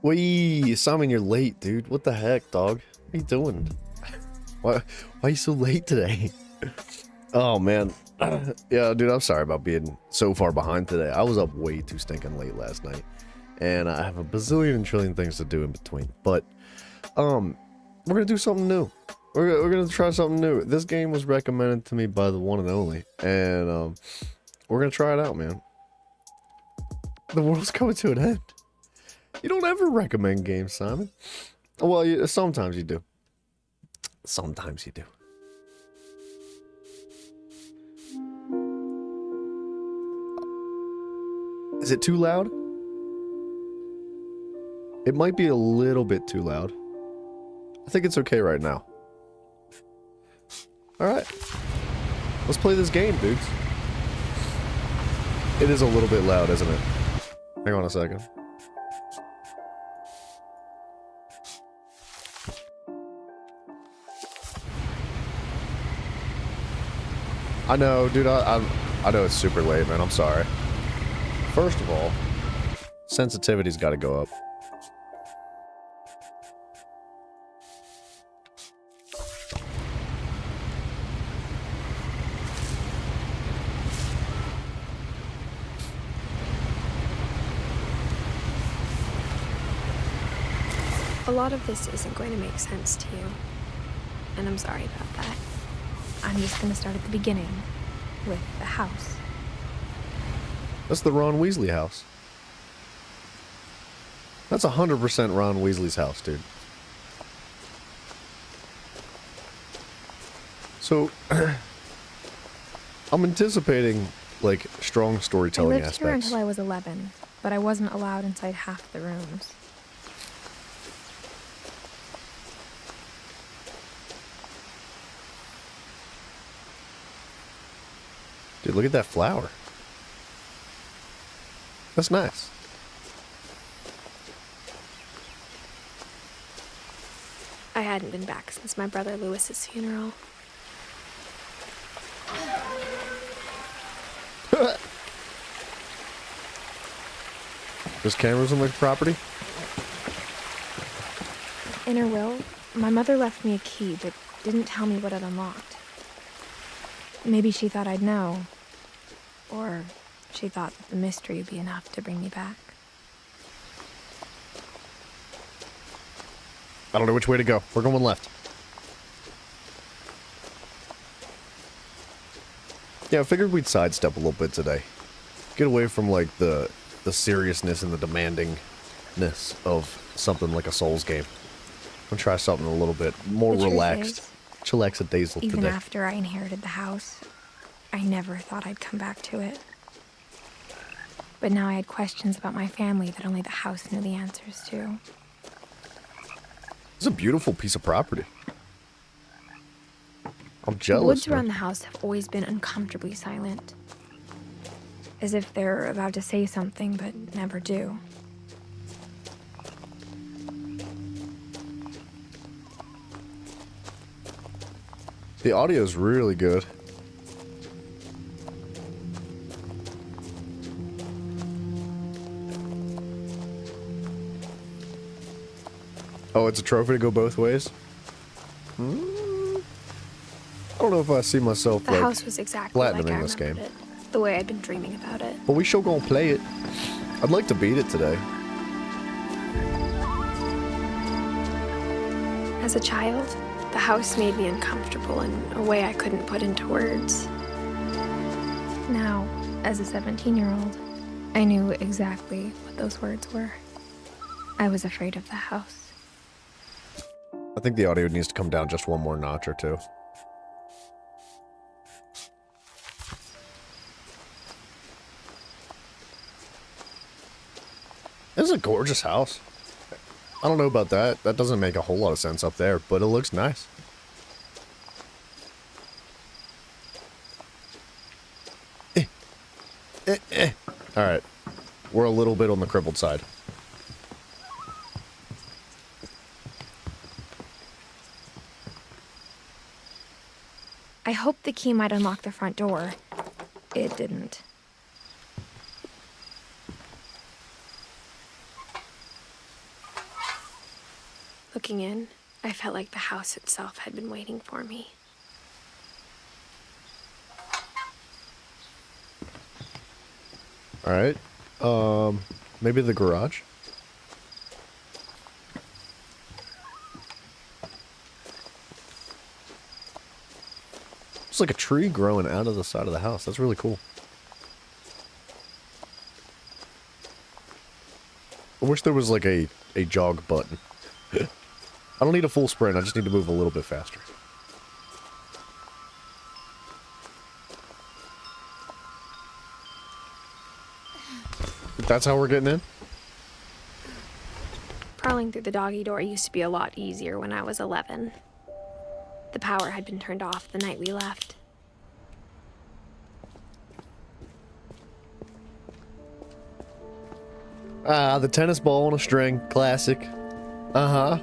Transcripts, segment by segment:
Wee, Simon, you're late, dude. What the heck, dog? What are you doing? Why are you so late today? Oh, man. Yeah, dude, I'm sorry about being so far behind today. I was up way too stinking late last night. And I have a bazillion and trillion things to do in between. But, we're gonna do something new. We're gonna try something new. This game was recommended to me by the one and only. And, we're gonna try it out, man. The world's coming to an end. You don't ever recommend games, Simon. Well, sometimes you do. Sometimes you do. Is it too loud? It might be a little bit too loud. I think it's okay right now. Alright. Let's play this game, dudes. It is a little bit loud, isn't it? Hang on a second. I know, dude, I know it's super late, man. I'm sorry. First of all, sensitivity's got to go up. A lot of this isn't going to make sense to you, and I'm sorry about that. I'm just going to start at the beginning, with the house. That's the Ron Weasley house. That's 100% Ron Weasley's house, dude. So, I'm anticipating, like, strong storytelling aspects. I lived here until I was 11, but I wasn't allowed inside half the rooms. Dude, look at that flower. That's nice. I hadn't been back since my brother Lewis's funeral. There's cameras on the property? In her will, my mother left me a key but didn't tell me what it unlocked. Maybe she thought I'd know. Or she thought that the mystery would be enough to bring me back. I don't know which way to go. We're going left. Yeah, I figured we'd sidestep a little bit today. Get away from, like, the seriousness and the demandingness of something like a Souls game. And try something a little bit more relaxed. Chillaxadazzle today. Even after I inherited the house, I never thought I'd come back to it. But now I had questions about my family that only the house knew the answers to. It's a beautiful piece of property. I'm jealous. The woods around the house have always been uncomfortably silent. As if they're about to say something, but never do. The audio's really good. Oh, it's a trophy to go both ways? I don't know if I see myself, the like, house was exactly like I platinuming this game. remembered it, the way I'd been dreaming about it. But we sure gonna play it. I'd like to beat it today. As a child, the house made me uncomfortable in a way I couldn't put into words. Now, as a 17-year-old, I knew exactly what those words were. I was afraid of the house. I think the audio needs to come down just one more notch or two. This is a gorgeous house. I don't know about that. That doesn't make a whole lot of sense up there, but it looks nice. Alright. We're a little bit on the crippled side. I hoped the key might unlock the front door. It didn't. Looking in, I felt like the house itself had been waiting for me. Alright. Maybe the garage? It's like a tree growing out of the side of the house. That's really cool. I wish there was like a jog button. I don't need a full sprint, I just need to move a little bit faster. That's how we're getting in? Crawling through the doggy door used to be a lot easier when I was 11. The power had been turned off the night we left. Ah, the tennis ball on a string. Classic. Uh-huh.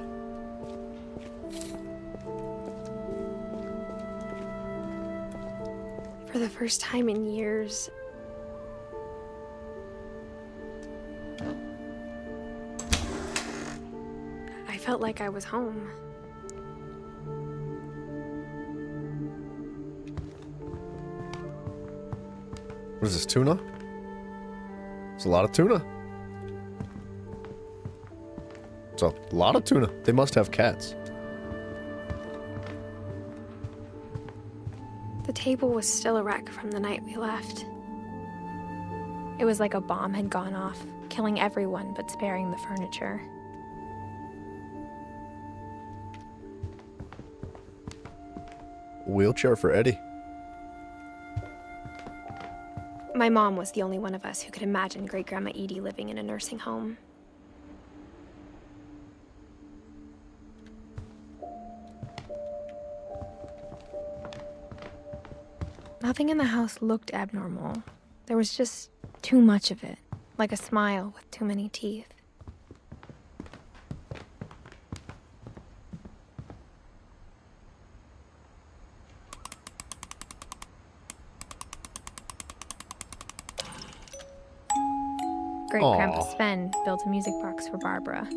For the first time in years, I felt like I was home. What is this, tuna? It's a lot of tuna. It's a lot of tuna. They must have cats. The table was still a wreck from the night we left. It was like a bomb had gone off, killing everyone but sparing the furniture. Wheelchair for Eddie. My mom was the only one of us who could imagine Great-Grandma Edie living in a nursing home. Nothing in the house looked abnormal. There was just too much of it, like a smile with too many teeth. Great-Grandpa Sven built a music box for Barbara,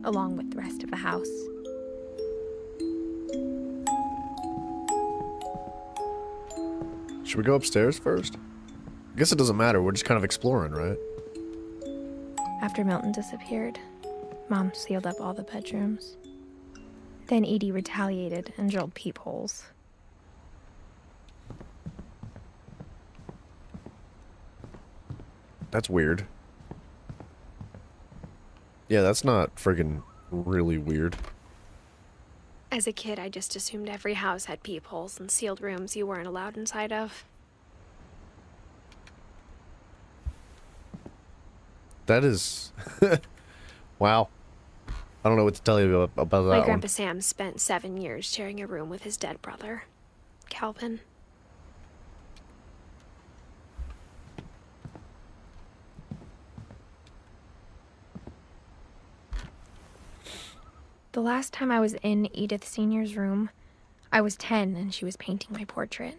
along with the rest of the house. Should we go upstairs first? I guess it doesn't matter. We're just kind of exploring, right? After Milton disappeared, Mom sealed up all the bedrooms. Then Edie retaliated and drilled peepholes. That's weird. Yeah, that's not friggin' really weird. As a kid, I just assumed every house had peepholes and sealed rooms you weren't allowed inside of. That is... wow. I don't know what to tell you about that My one. Grandpa Sam spent 7 years sharing a room with his dead brother, Calvin. The last time I was in Edith Sr.'s room, I was 10 and she was painting my portrait.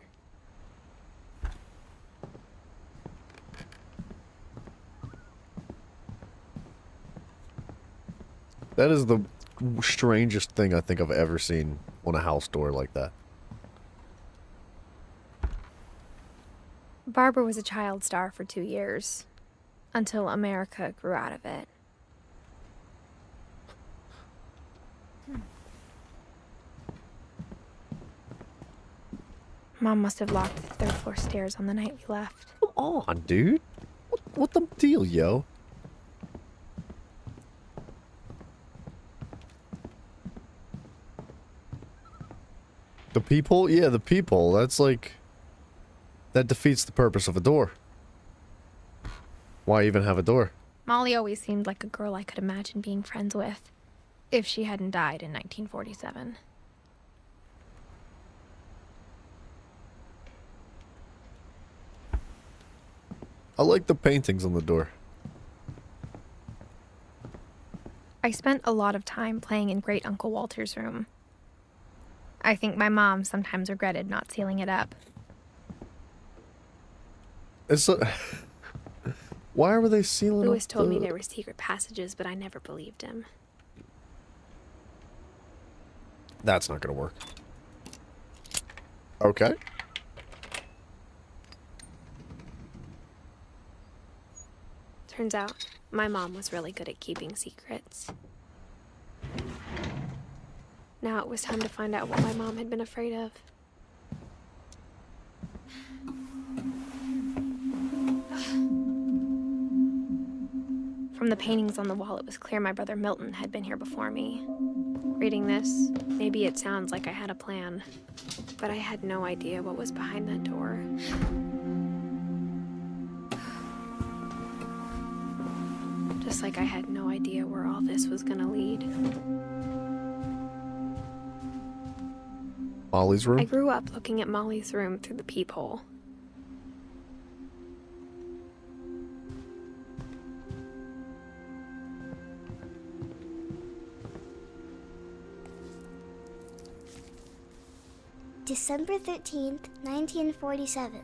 That is the strangest thing I think I've ever seen on a house door like that. Barbara was a child star for 2 years, until America grew out of it. Mom must have locked the third floor stairs on the night we left. Come on, dude. What the deal, yo? The peephole? Yeah, the peephole. That's like... that defeats the purpose of a door. Why even have a door? Molly always seemed like a girl I could imagine being friends with, if she hadn't died in 1947. I like the paintings on the door. I spent a lot of time playing in Great Uncle Walter's room. I think my mom sometimes regretted not sealing it up. It's a... Why were they sealing Lewis up told me there were secret passages, but I never believed him. That's not gonna work. Okay. Turns out, my mom was really good at keeping secrets. Now it was time to find out what my mom had been afraid of. From the paintings on the wall, it was clear my brother Milton had been here before me. Reading this, maybe it sounds like I had a plan, but I had no idea what was behind that door. Just like I had no idea where all this was gonna lead. Molly's room? I grew up looking at Molly's room through the peephole. December 13th, 1947.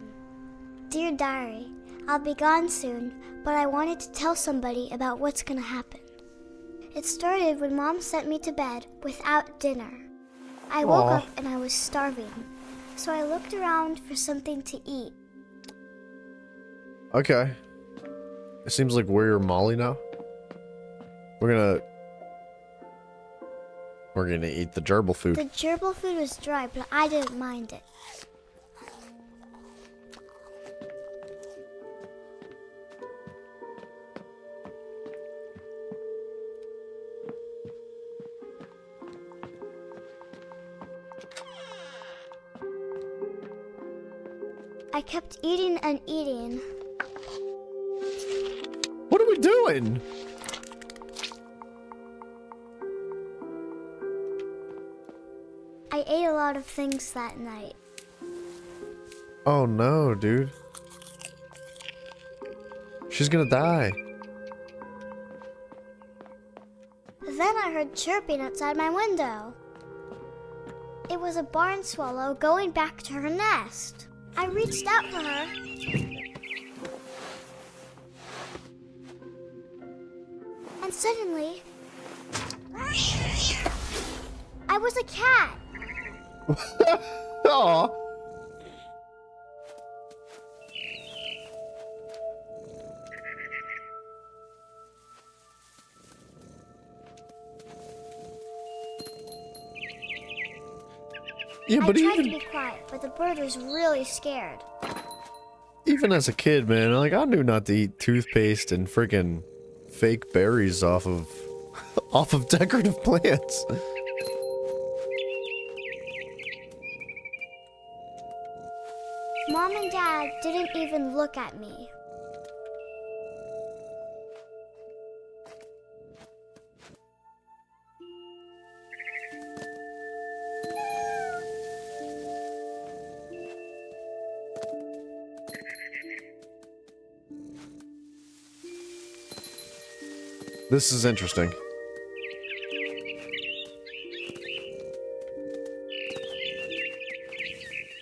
Dear Diary, I'll be gone soon, but I wanted to tell somebody about what's gonna happen. It started when Mom sent me to bed without dinner. I woke up and I was starving, so I looked around for something to eat. Okay. It seems like we're Molly now. We're gonna eat the gerbil food. The gerbil food was dry, but I didn't mind it. I kept eating and eating. What are we doing? I ate a lot of things that night. Oh no, dude. She's gonna die. Then I heard chirping outside my window. It was a barn swallow going back to her nest. I reached out for her. And suddenly, I was a cat. Aw. Yeah, but I tried to even be quiet, but the bird was really scared. even as a kid, man, like I knew not to eat toothpaste and freaking fake berries off of off of decorative plants. Mom and Dad didn't even look at me. This is interesting.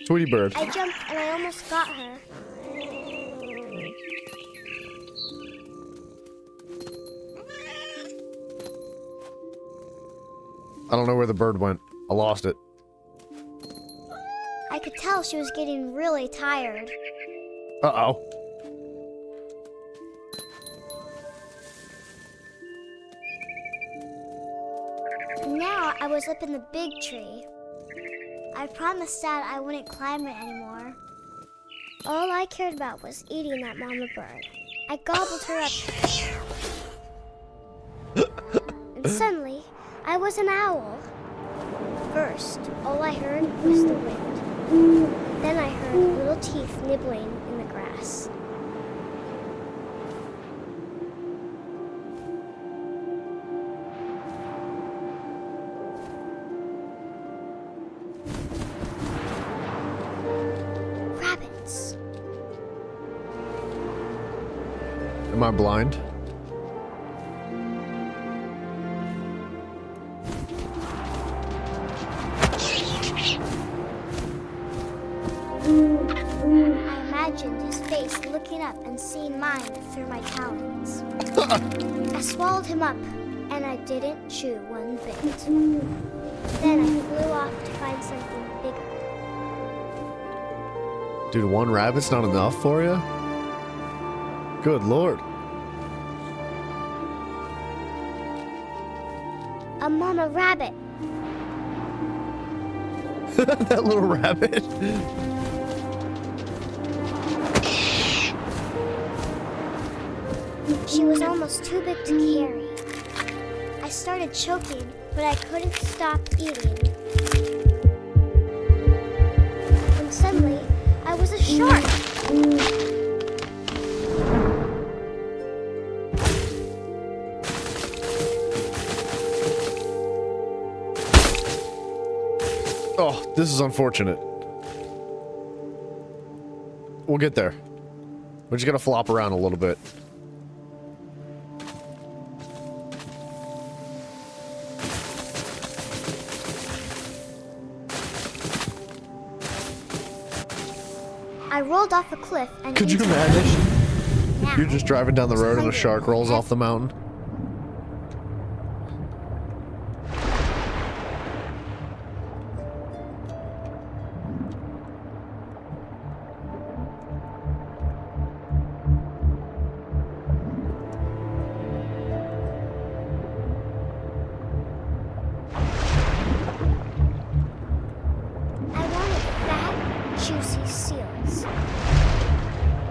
Tweety bird. I jumped and I almost got her. I don't know where the bird went. I lost it. I could tell she was getting really tired. Uh-oh. Now I was up in the big tree. I promised Dad I wouldn't climb it anymore. All I cared about was eating that mama bird. I gobbled her up. And suddenly, I was an owl. First, all I heard was the wind. Then I heard little teeth nibbling in the grass. Rabbits. Am I blind? I imagined his face looking up and seeing mine through my talons. I swallowed him up, and I didn't chew one bit. Then I flew off to find something bigger. Dude, one rabbit's not enough for you? Good lord. A mama rabbit. That little rabbit. She was almost too big to carry. I started choking, but I couldn't stop eating. And suddenly, I was a shark. Oh, this is unfortunate. We'll get there. We're just gonna flop around a little bit. I rolled off a cliff and Could you into the imagine? ocean. Now, You're just driving down the road and a shark rolls off the mountain. I wanted fat, juicy seals.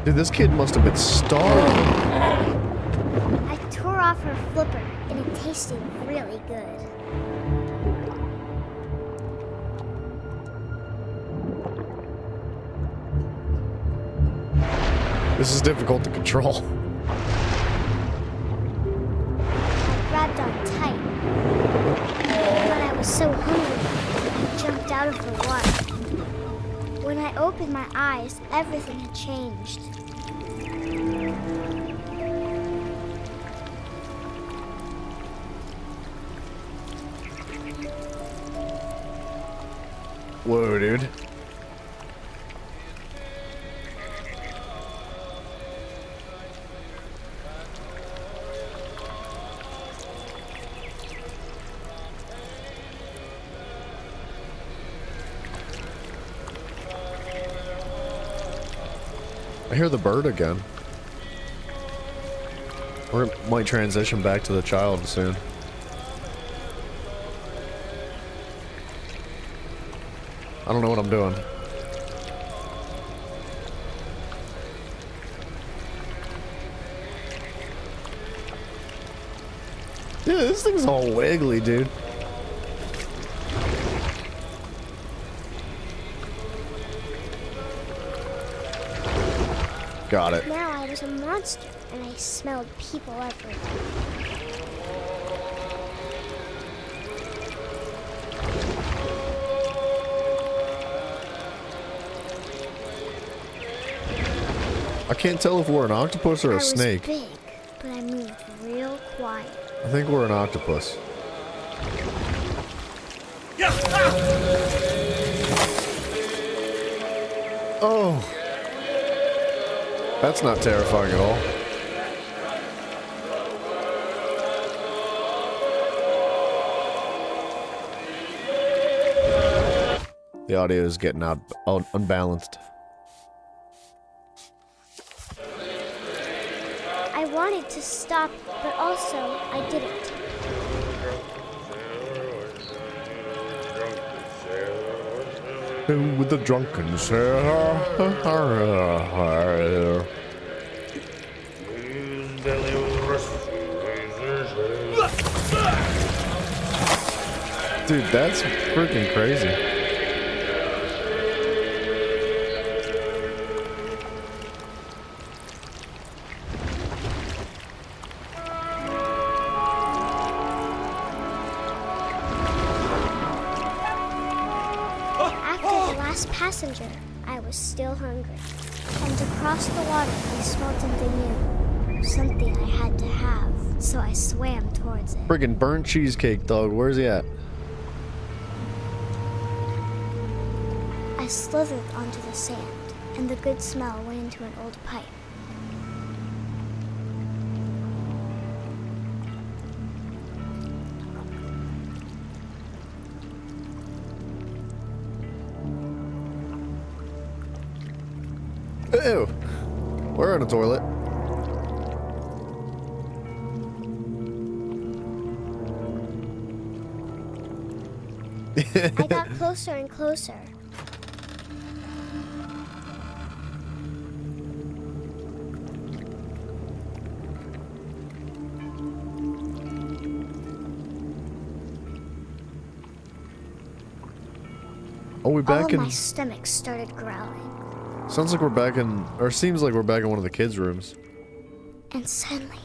Dude, this kid must have been starving. I tore off her flipper, and it tasted really good. This is difficult to control. I grabbed on tight, but I was so hungry, I jumped out of the water. When I opened my eyes, everything had changed. Whoa, dude. I hear the bird again. Or it might transition back to the child soon. I don't know what I'm doing. Dude, this thing's all wiggly, dude. Got it. Now I was a monster, and I smelled people everywhere. I can't tell if we're an octopus or I a was snake. big, but I moved real quiet. I think we're an octopus. Oh. That's not terrifying at all. The audio is getting unbalanced. I wanted to stop, but also I didn't. With the drunken sailor. Dude, that's freaking crazy. After the last passenger, I was still hungry. And across the water, I smelled something new. Something I had to have, so I swam towards it. Friggin' burnt cheesecake, dog. Where's he at? I slithered onto the sand, and the good smell went into an old pipe. Ew. We're in a toilet. I got closer and closer. Oh, we All back of in... my stomach started growling. Sounds like we're back in... Or seems like we're back in one of the kids' rooms. And suddenly,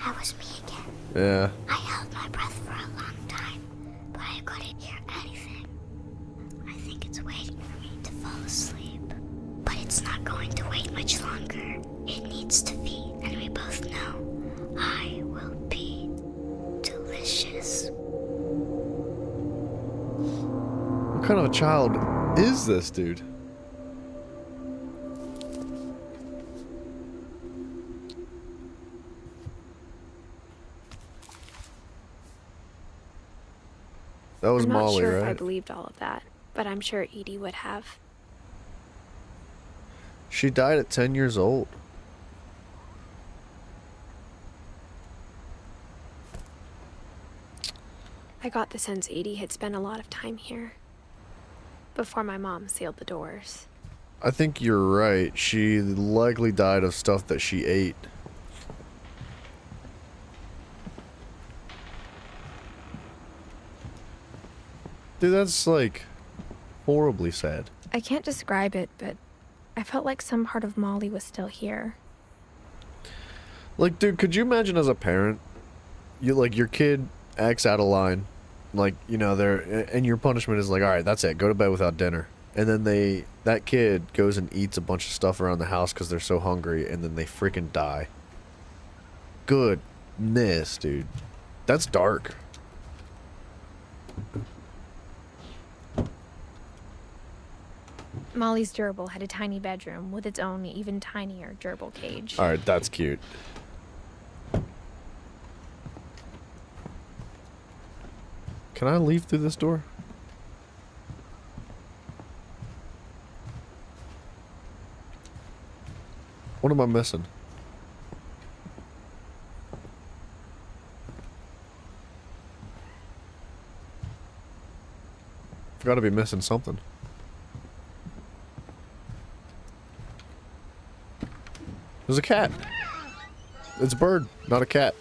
I was me again. Yeah. I held my breath for a long time, but I couldn't hear anything. I think it's waiting for me to fall asleep. But it's not going to wait much longer. It needs to feed, and we both know I will be delicious. What kind of a child is this, dude? That was I'm not Molly, sure right? if I believed all of that, but I'm sure Edie would have. She died at 10 years old. I got the sense Edie had spent a lot of time here before my mom sealed the doors. I think you're right. She likely died of stuff that she ate. Dude, that's like horribly sad. I can't describe it, but I felt like some part of Molly was still here. Like, dude, could you imagine as a parent, your kid acts out of line, like, you know, and your punishment is like, all right, that's it, go to bed without dinner, and then that kid goes and eats a bunch of stuff around the house because they're so hungry, and then they freaking die. Goodness, dude, that's dark. Molly's gerbil had a tiny bedroom with its own even tinier gerbil cage. All right, that's cute. Can I leave through this door? What am I missing? I've got to be missing something. There's a cat. It's a bird, not a cat.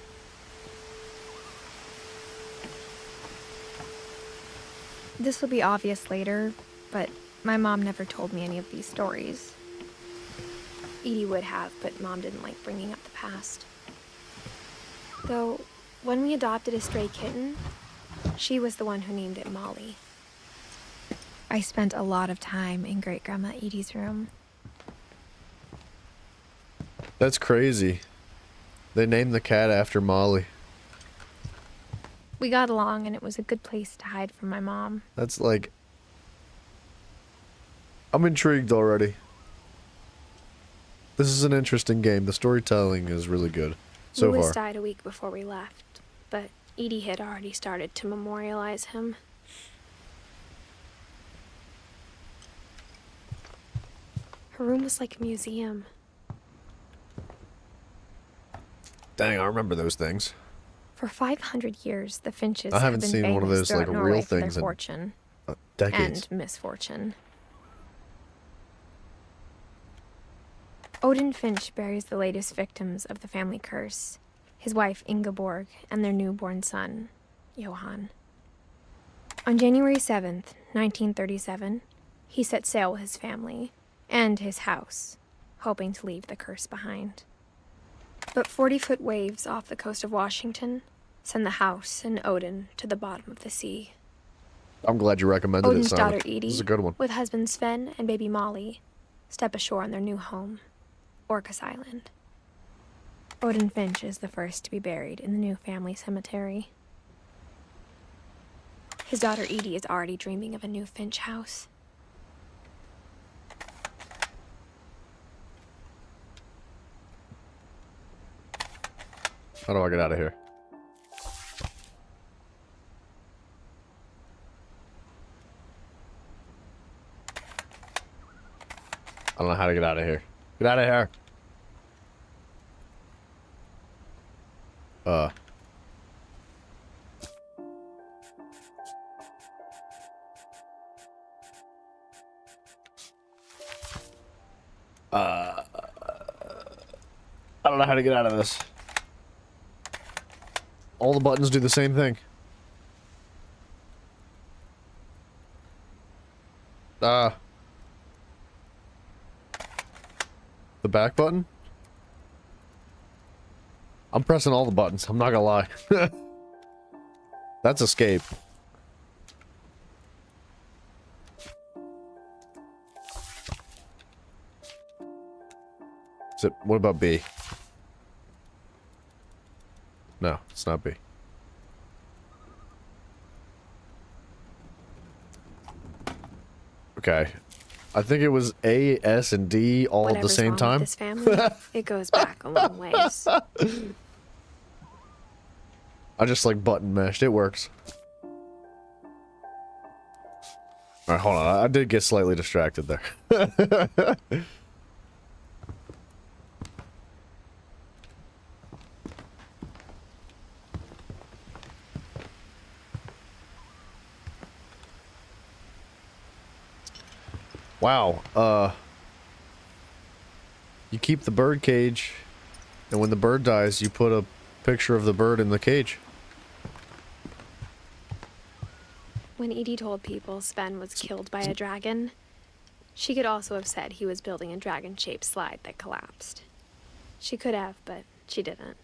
This will be obvious later, but my mom never told me any of these stories. Edie would have, but Mom didn't like bringing up the past. Though, when we adopted a stray kitten, she was the one who named it Molly. I spent a lot of time in Great-Grandma Edie's room. That's crazy. They named the cat after Molly. We got along, and it was a good place to hide from my mom. That's like... I'm intrigued already. This is an interesting game. The storytelling is really good so Louis far. died a week before we left, but Edie had already started to memorialize him. Her room was like a museum. Dang, I remember those things. For 500 years, the Finches I haven't have been seen one of famous those, like, throughout real Norway for their things in fortune Decades. and misfortune. Odin Finch buries the latest victims of the family curse, his wife Ingeborg and their newborn son, Johann. On January 7th, 1937, he set sail with his family and his house, hoping to leave the curse behind. But 40-foot waves off the coast of Washington send the house and Odin to the bottom of the sea. I'm glad you recommended Odin's it, Simon. daughter Edie, This is a good one. with husband Sven and baby Molly, step ashore on their new home, Orcas Island. Odin Finch is the first to be buried in the new family cemetery. His daughter Edie is already dreaming of a new Finch house. How do I get out of here? I don't know how to get out of here. Get out of here. I don't know how to get out of this. All the buttons do the same thing. The back button? I'm pressing all the buttons, I'm not gonna lie. That's escape. Is it, what about B? No, it's not B. Okay. I think it was A, S, and D all at the Whatever's same wrong time. with this family, it goes back a long ways. I just like button mashed. It works. Alright, hold on. I did get slightly distracted there. Wow, you keep the bird cage, and when the bird dies, you put a picture of the bird in the cage. When Edie told people Sven was killed by a dragon, she could also have said he was building a dragon-shaped slide that collapsed. She could have, but she didn't.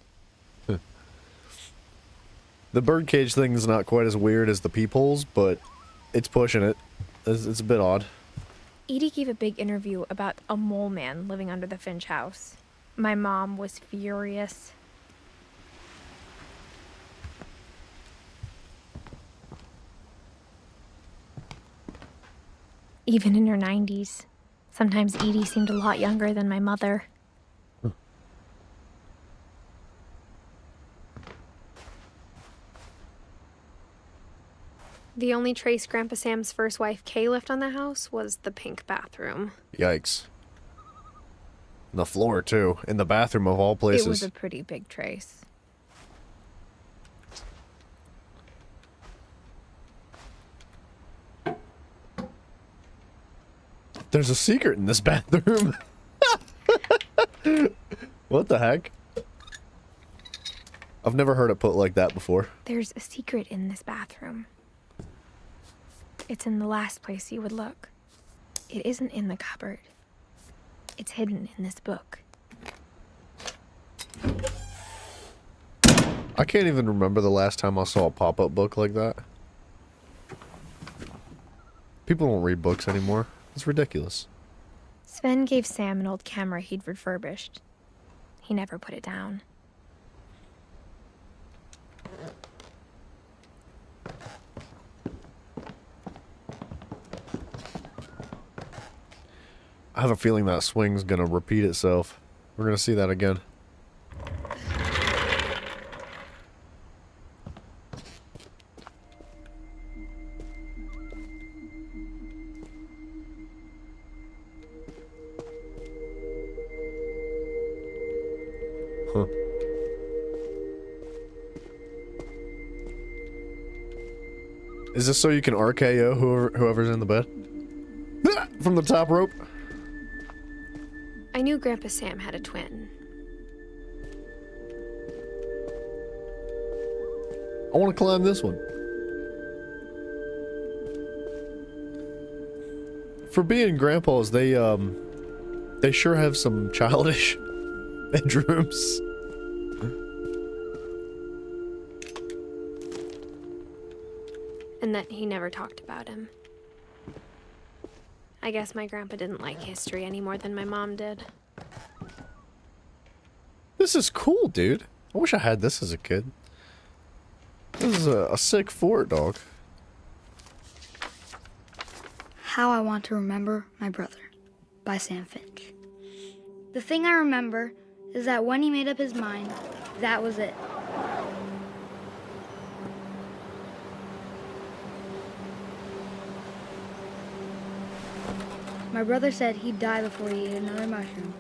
The bird cage thing is not quite as weird as the peepholes, but it's pushing it. It's a bit odd. Edie gave a big interview about a mole man living under the Finch house. My mom was furious. Even in her 90s. Sometimes Edie seemed a lot younger than my mother. The only trace Grandpa Sam's first wife, Kay, left on the house was the pink bathroom. Yikes. The floor, too. In the bathroom, of all places. It was a pretty big trace. There's a secret in this bathroom. What the heck? I've never heard it put like that before. There's a secret in this bathroom. It's in the last place you would look. It isn't in the cupboard. It's hidden in this book. I can't even remember the last time I saw a pop-up book like that. People don't read books anymore. It's ridiculous. Sven gave Sam an old camera he'd refurbished. He never put it down. I have a feeling that swing's gonna repeat itself. We're gonna see that again. Huh. Is this so you can RKO whoever's in the bed? From the top rope? I knew Grandpa Sam had a twin. I want to climb this one. For being grandpas, they sure have some childish bedrooms. And that he never talked about him. I guess my grandpa didn't like history any more than my mom did. This is cool, dude. I wish I had this as a kid. This is a sick fort, dog. How I Want to Remember My Brother by Sam Finch. The thing I remember is that when he made up his mind, that was it. My brother said he'd die before he ate another mushroom,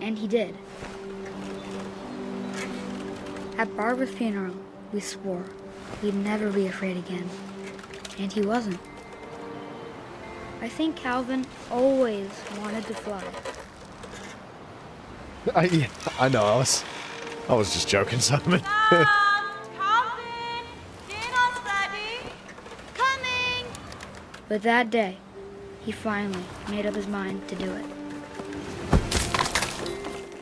And he did. At Barbara's funeral, we swore we'd never be afraid again. And he wasn't. I think Calvin always wanted to fly. I know. I was just joking, Simon. Calvin, dinner's ready. Coming. But that day, he finally made up his mind to do it.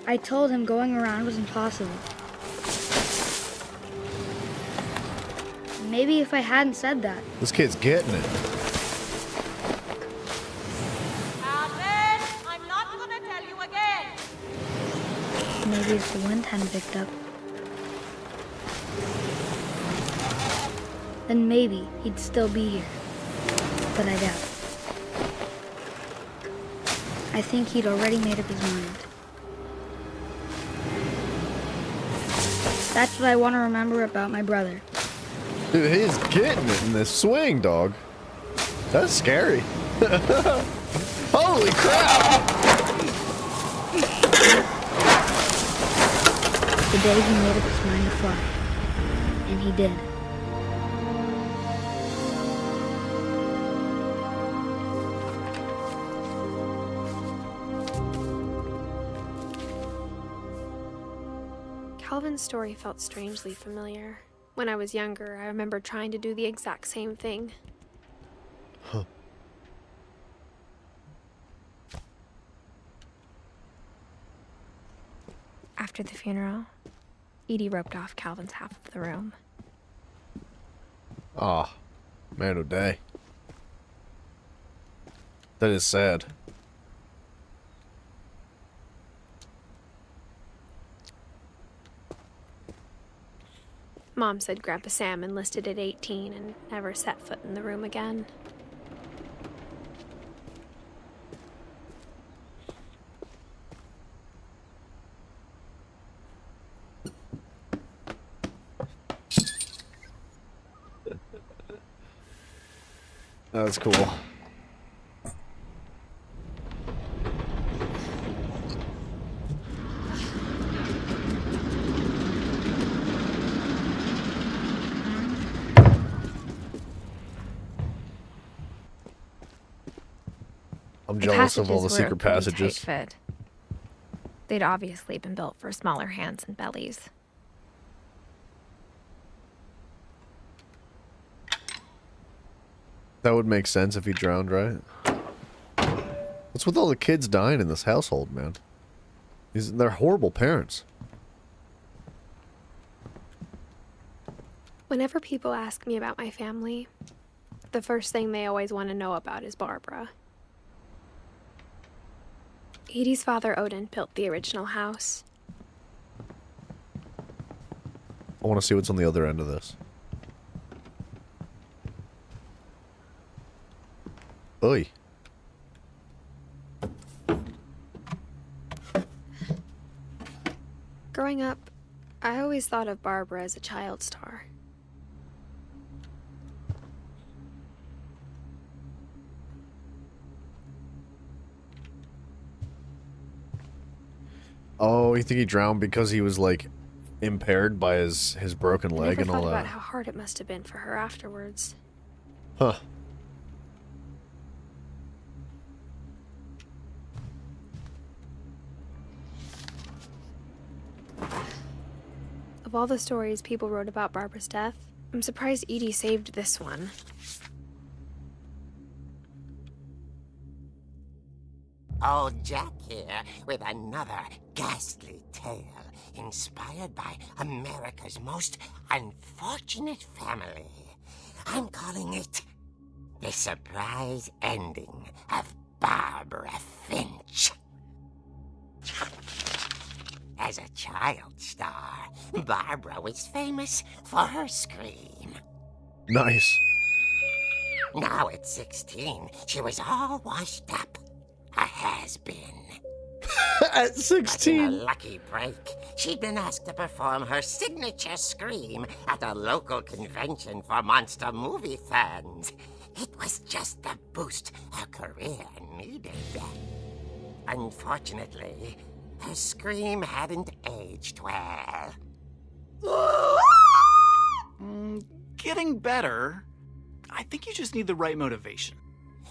I told him going around was impossible. Maybe if I hadn't said that, This kid's getting it. Calvin, I'm not gonna tell you again. maybe if the wind hadn't picked up, then maybe he'd still be here. But I doubt it. I think he'd already made up his mind. That's what I want to remember about my brother. Dude, he's getting it in this swing, dog. That's scary. Holy crap! The day he made up his mind to fly. And he did. Calvin's story felt strangely familiar. When I was younger, I remember trying to do the exact same thing. Huh. After the funeral, Edie roped off Calvin's half of the room. Ah, man of day. That is sad. Mom said Grandpa Sam enlisted at 18 and never set foot in the room again. That's cool. I'm jealous of all the secret passages. Tight fit. They'd obviously been built for smaller hands and bellies. That would make sense if he drowned, right? What's with all the kids dying in this household, man? They're horrible parents. Whenever people ask me about my family, the first thing they always want to know about is Barbara. Edie's father, Odin, built the original house. I want to see what's on the other end of this. Oy. Growing up, I always thought of Barbara as a child star. Oh, you think he drowned because he was, like, impaired by his broken leg and all I never thought that? about how hard it must have been for her afterwards. Huh. Of all the stories people wrote about Barbara's death, I'm surprised Edie saved this one. Old Jack here with another ghastly tale inspired by America's most unfortunate family. I'm calling it The Surprise Ending of Barbara Finch. As a child star, Barbara was famous for her scream. Nice. Now at 16, she was all washed up. A has-been. At But in a 16. lucky break, she'd been asked to perform her signature scream at a local convention for monster movie fans. It was just the boost her career needed. Unfortunately, Her scream hadn't aged well. Getting better. I think you just need the right motivation.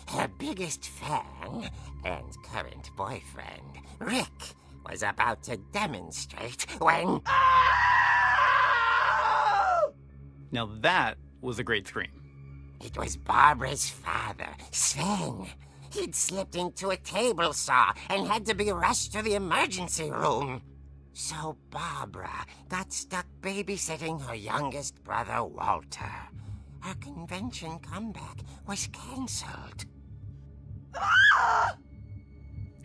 Her biggest fan and current boyfriend, Rick, was about to demonstrate when... Now that was a great scream. It was Barbara's father, Sven. He'd slipped into a table saw and had to be rushed to the emergency room. So Barbara got stuck babysitting her youngest brother, Walter. Her convention comeback was cancelled.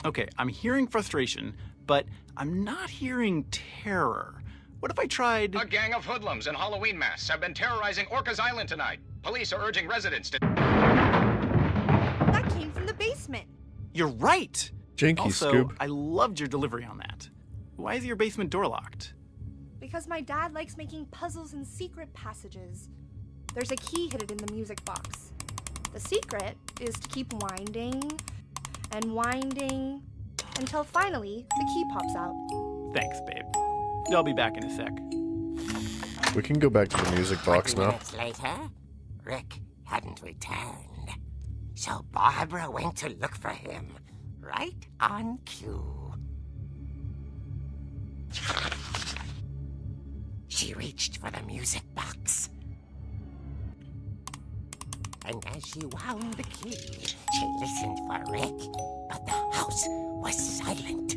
Okay, I'm hearing frustration, but I'm not hearing terror. What if I tried... A gang of hoodlums in Halloween masks have been terrorizing Orcas Island tonight. Police are urging residents to... That came from the basement. You're right! Jinky, Also, Scoob. I loved your delivery on that. Why is your basement door locked? Because my dad likes making puzzles and secret passages. There's a key hidden in the music box. The secret is to keep winding and winding until finally the key pops out. Thanks, babe. I'll be back in a sec. We can go back to the music box 20 now. minutes later, Rick hadn't returned. So Barbara went to look for him, right on cue. She reached for the music box. And as she wound the key, she listened for Rick, but the house was silent.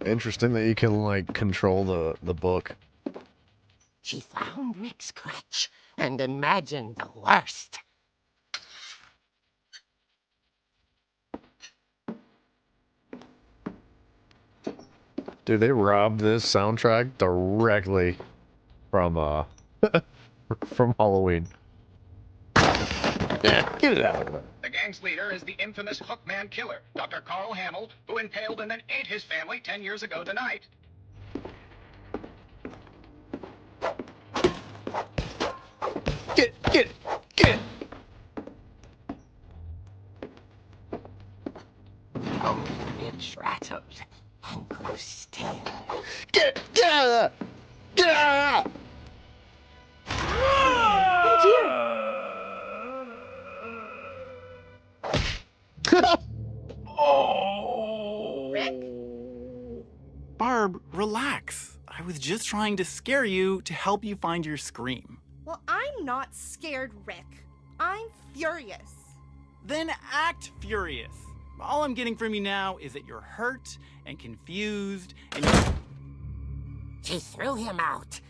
Interesting that you can, like, control the book. She found Rick's crutch and imagined the worst. Dude, they robbed this soundtrack directly from, from Halloween. Yeah, get it out of there. The gang's leader is the infamous Hookman killer, Dr. Carl Hamill, who impaled and then ate his family 10 years ago tonight. Get it! Only Finch rattled and grew still. Get out of there! Get out of there! Barb, relax. I was just trying to scare you to help you find your scream. Well, I'm not scared, Rick. I'm furious. Then act furious. All I'm getting from you now is that you're hurt and confused and you're... She threw him out,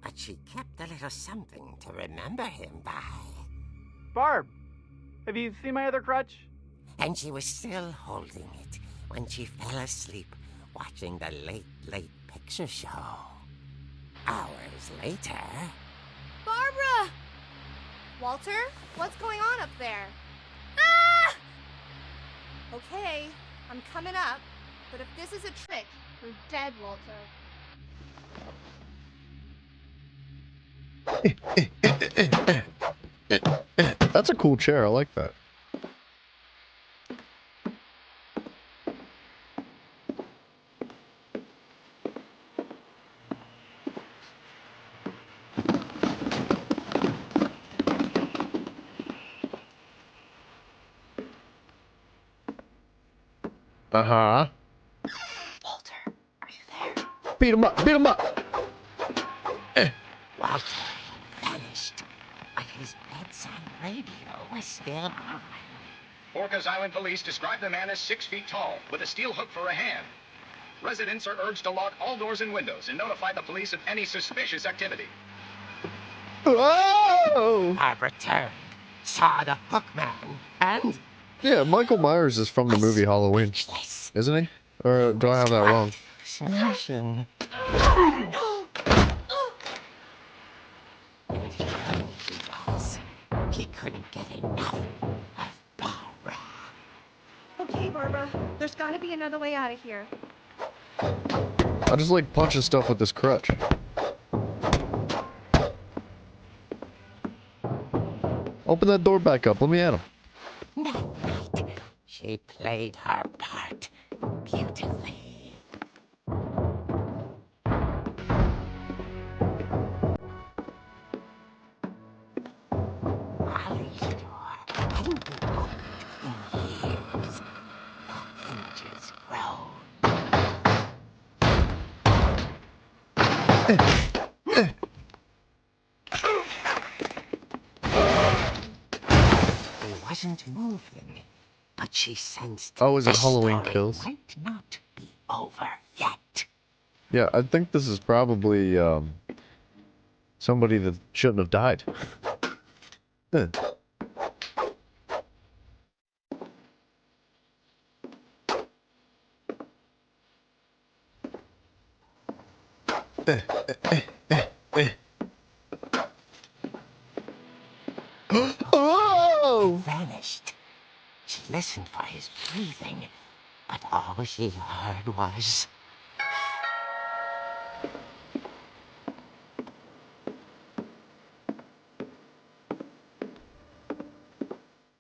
but she kept a little something to remember him by. Barb, have you seen my other crutch? And she was still holding it when she fell asleep watching the late picture show. Hours later... Barbara! Walter, what's going on up there? Ah! Okay, I'm coming up, but if this is a trick, you're dead, Walter. That's a cool chair. I like that. Uh-huh. Walter, are you there? Beat him up! Beat him up! Walter vanished, but his bedside radio was still on. Orcas Island police describe the man as 6 feet tall, with a steel hook for a hand. Residents are urged to lock all doors and windows and notify the police of any suspicious activity. Whoa! Barbara turned, saw the hook man, and... Yeah, Michael Myers is from the movie Halloween, Yes. isn't he? Or do I have that wrong? Smashing. He couldn't get enough of Barbara. Okay, Barbara, there's gotta be another way out of here. I just like punching stuff with this crutch. Open that door back up. Let me at him. That night, she played her part beautifully. Holly's door hadn't been opened in years. Finch's grow. He wasn't moving, but she sensed Oh, is it the Halloween story Kills? might not be over yet. Yeah, I think this is probably somebody that shouldn't have died. Eh. Oh! Vanished. She listened for his breathing, but all she heard was...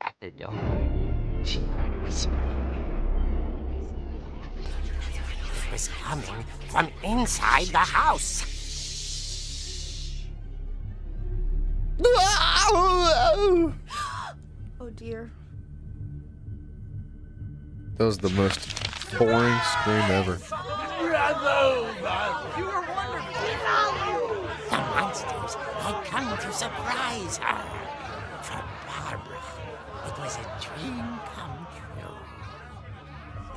At the door, she heard whispering. It was coming from inside the house. Oh dear. That was the most boring scream ever. The monsters had come to surprise her. For Barbara, it was a dream come true.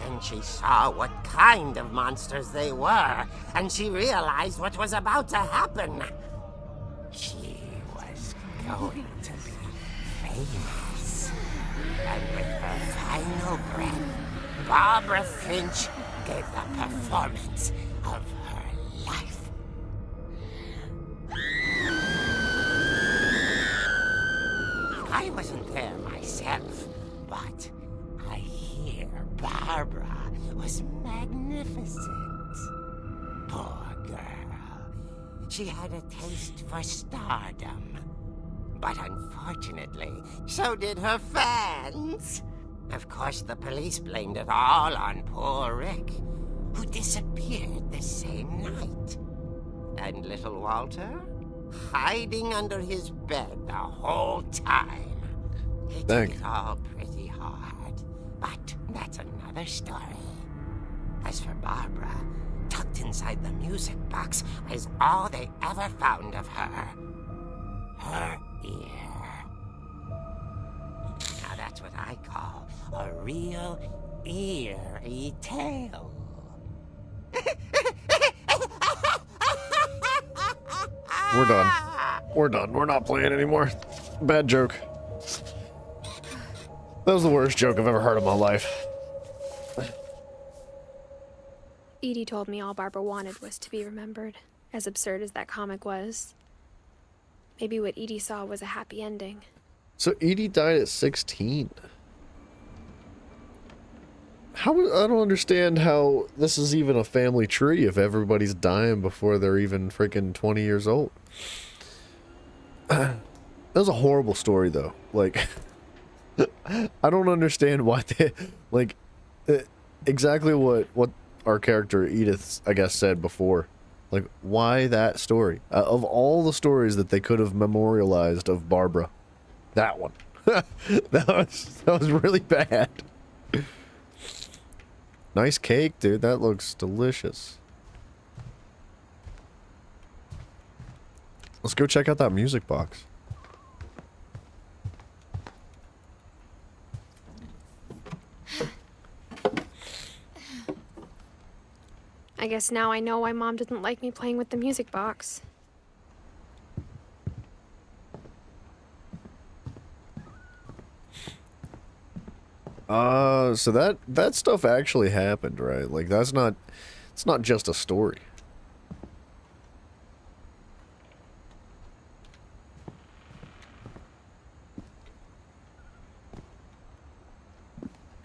Then she saw what kind of monsters they were, and she realized what was about to happen. She was going to be famous. And with her final breath, Barbara Finch gave the performance of her life. I wasn't there myself, but I hear Barbara was magnificent. Poor girl. She had a taste for stardom. But unfortunately, so did her fans. Of course, the police blamed it all on poor Rick, who disappeared the same night. And little Walter? Hiding under his bed the whole time. He Dang. took it all pretty hard, but that's another story. As for Barbara, tucked inside the music box is all they ever found of her. Her ear. Now that's what I call a real eerie tale. We're done. We're done. We're not playing anymore. Bad joke. That was the worst joke I've ever heard in my life. Edie told me all Barbara wanted was to be remembered, as absurd as that comic was. Maybe what Edie saw was a happy ending. So Edie died at 16. How I don't understand how this is even a family tree if everybody's dying before they're even freaking 20 years old. That was a horrible story, though. Like, I don't understand why they, like, exactly what our character Edith, I guess, said before. Like, why that story? Of all the stories that they could have memorialized of Barbara, that one. that was really bad. Nice cake, dude. That looks delicious. Let's go check out that music box. I guess now I know why Mom didn't like me playing with the music box. So that stuff actually happened, right? Like, it's not just a story.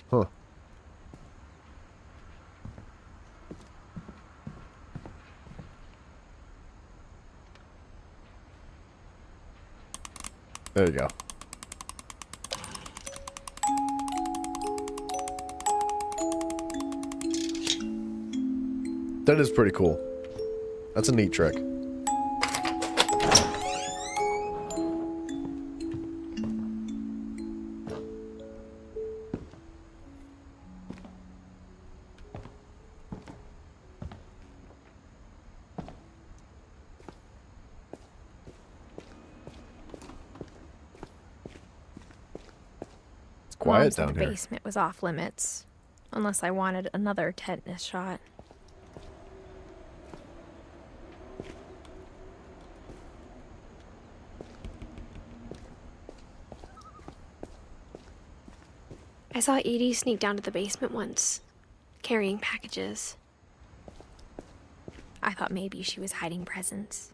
Huh. There you go. That is pretty cool. That's a neat trick. It's quiet Mom said down the here. basement was off limits, unless I wanted another tetanus shot. I saw Edie sneak down to the basement once, carrying packages. I thought maybe she was hiding presents.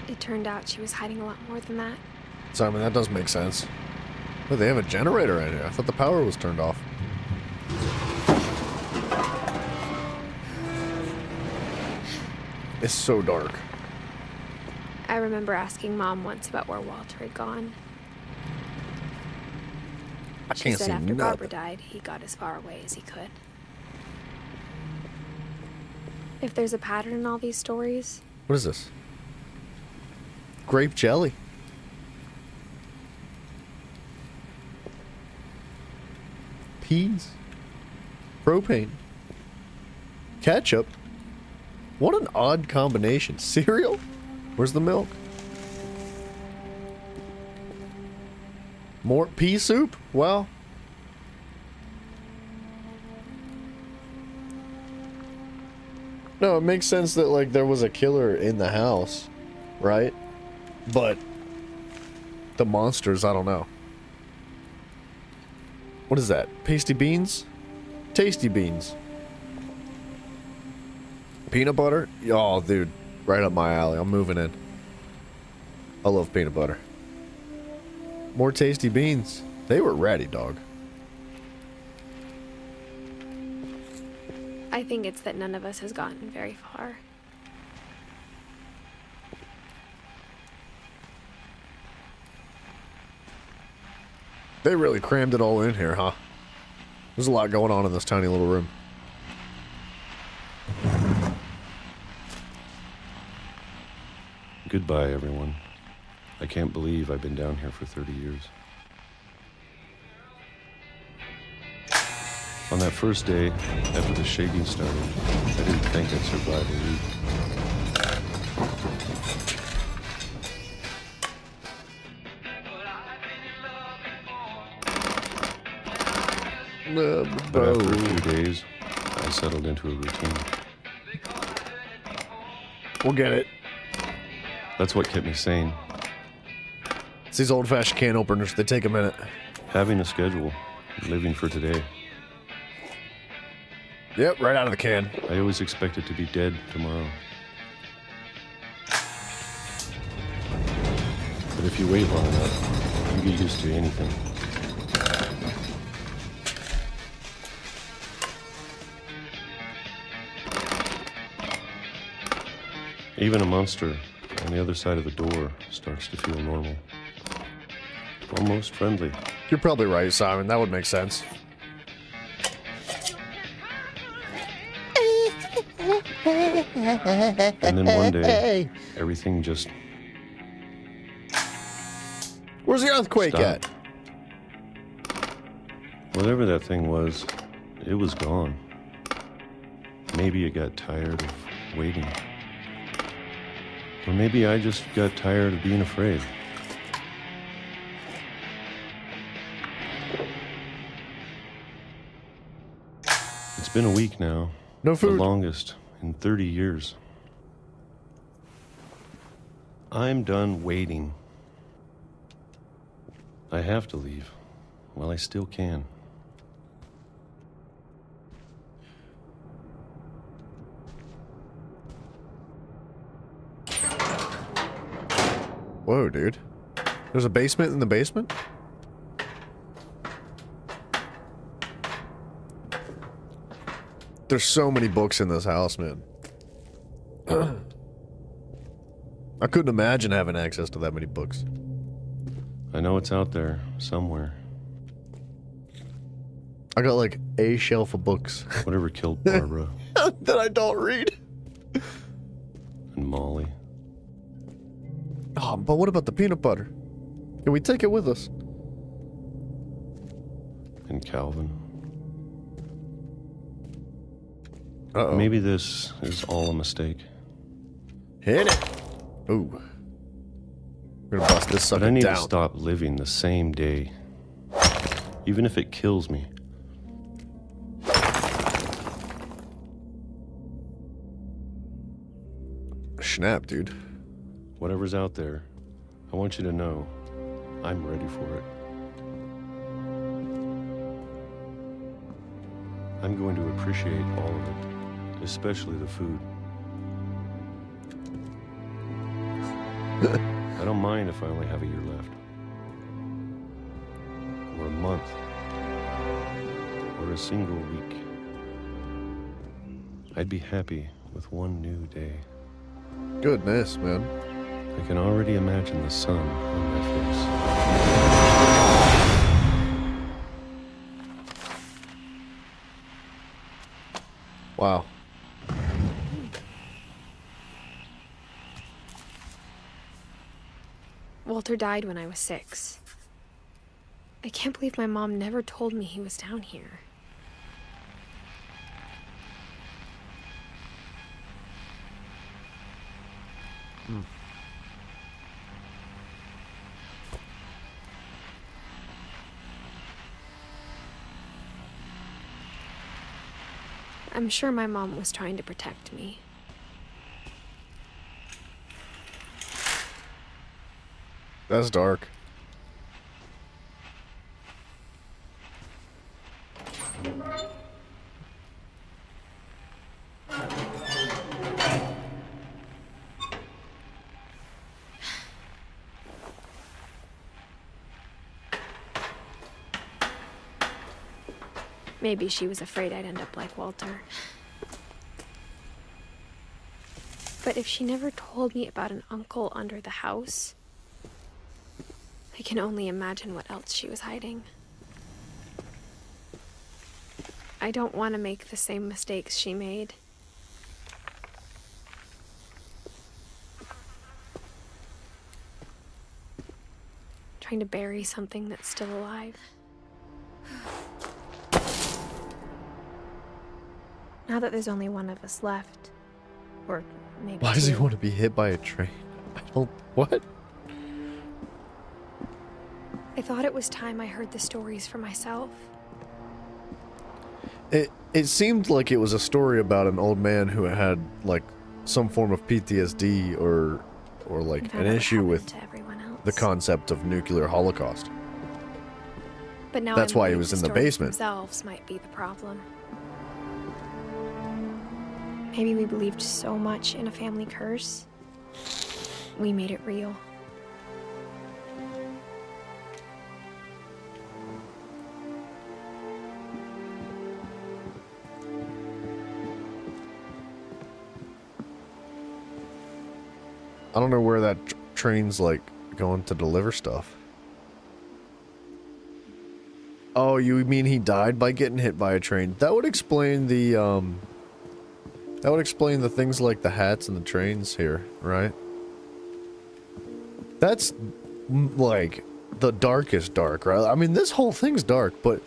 It turned out she was hiding a lot more than that. Simon, that does make sense. Oh, they have a generator in here. I thought the power was turned off. It's so dark. I remember asking Mom once about where Walter had gone. I She can't said see after nothing. Barbara died, he got as far away as he could. If there's a pattern in all these stories, What is this? Grape jelly. Peas. Propane. Ketchup. What an odd combination. Cereal? Where's the milk? More pea soup? Well. No, it makes sense that, like, there was a killer in the house, right? But the monsters, I don't know. What is that? Pasty beans? Tasty beans. Peanut butter? Oh, dude. Right up my alley. I'm moving in. I love peanut butter. More tasty beans. They were ready, dog. I think it's that none of us has gotten very far. They really crammed it all in here, huh? There's a lot going on in this tiny little room. Goodbye, everyone. I can't believe I've been down here for 30 years. On that first day, after the shaking started, I didn't think I'd survive a week. But after a few days, I settled into a routine. We'll get it. That's what kept me sane. It's these old-fashioned can openers. They take a minute. Having a schedule, living for today. Yep, right out of the can. I always expected to be dead tomorrow. But if you wait long enough, you get used to anything. Even a monster on the other side of the door starts to feel normal. Almost friendly. You're probably right, Simon. That would make sense. And then one day, everything just Where's the earthquake stopped. at? Whatever that thing was, it was gone. Maybe it got tired of waiting. Or maybe I just got tired of being afraid. It's been a week now. No The food. longest in 30 years. I'm done waiting. I have to leave while I still can. Whoa, dude. There's a basement in the basement? There's so many books in this house, man. I couldn't imagine having access to that many books. I know it's out there, somewhere. I got like a shelf of books Whatever killed Barbara that I don't read. and Molly. Oh, but what about the peanut butter? Can we take it with us? And Calvin. Uh-oh. Maybe this is all a mistake. Hit it. Ooh. We're gonna bust this But sucker I need down. to stop living the same day. Even if it kills me. Snap, dude. Whatever's out there, I want you to know I'm ready for it. I'm going to appreciate all of it, especially the food. I don't mind if I only have a year left. Or a month. Or a single week. I'd be happy with one new day. Goodness, man. I can already imagine the sun on my face. Wow. Walter died when I was 6. I can't believe my mom never told me he was down here. I'm sure my mom was trying to protect me. That's dark. Maybe she was afraid I'd end up like Walter. But if she never told me about an uncle under the house, I can only imagine what else she was hiding. I don't want to make the same mistakes she made. Trying to bury something that's still alive. Now that there's only one of us left, or maybe Why does he two, want to be hit by a train? I don't... What? I thought it was time I heard the stories for myself. It seemed like it was a story about an old man who had, like, some form of PTSD or like, And an found out what issue happened with to everyone else. the concept of nuclear holocaust. But now That's I why he believe was the in the stories basement. Themselves might be the problem. Maybe we believed so much in a family curse, we made it real. I don't know where that train's, like, going to deliver stuff. Oh, you mean he died by getting hit by a train? That would explain the, that would explain the things like the hats and the trains here, right? That's, like, the darkest dark, right? I mean, this whole thing's dark, but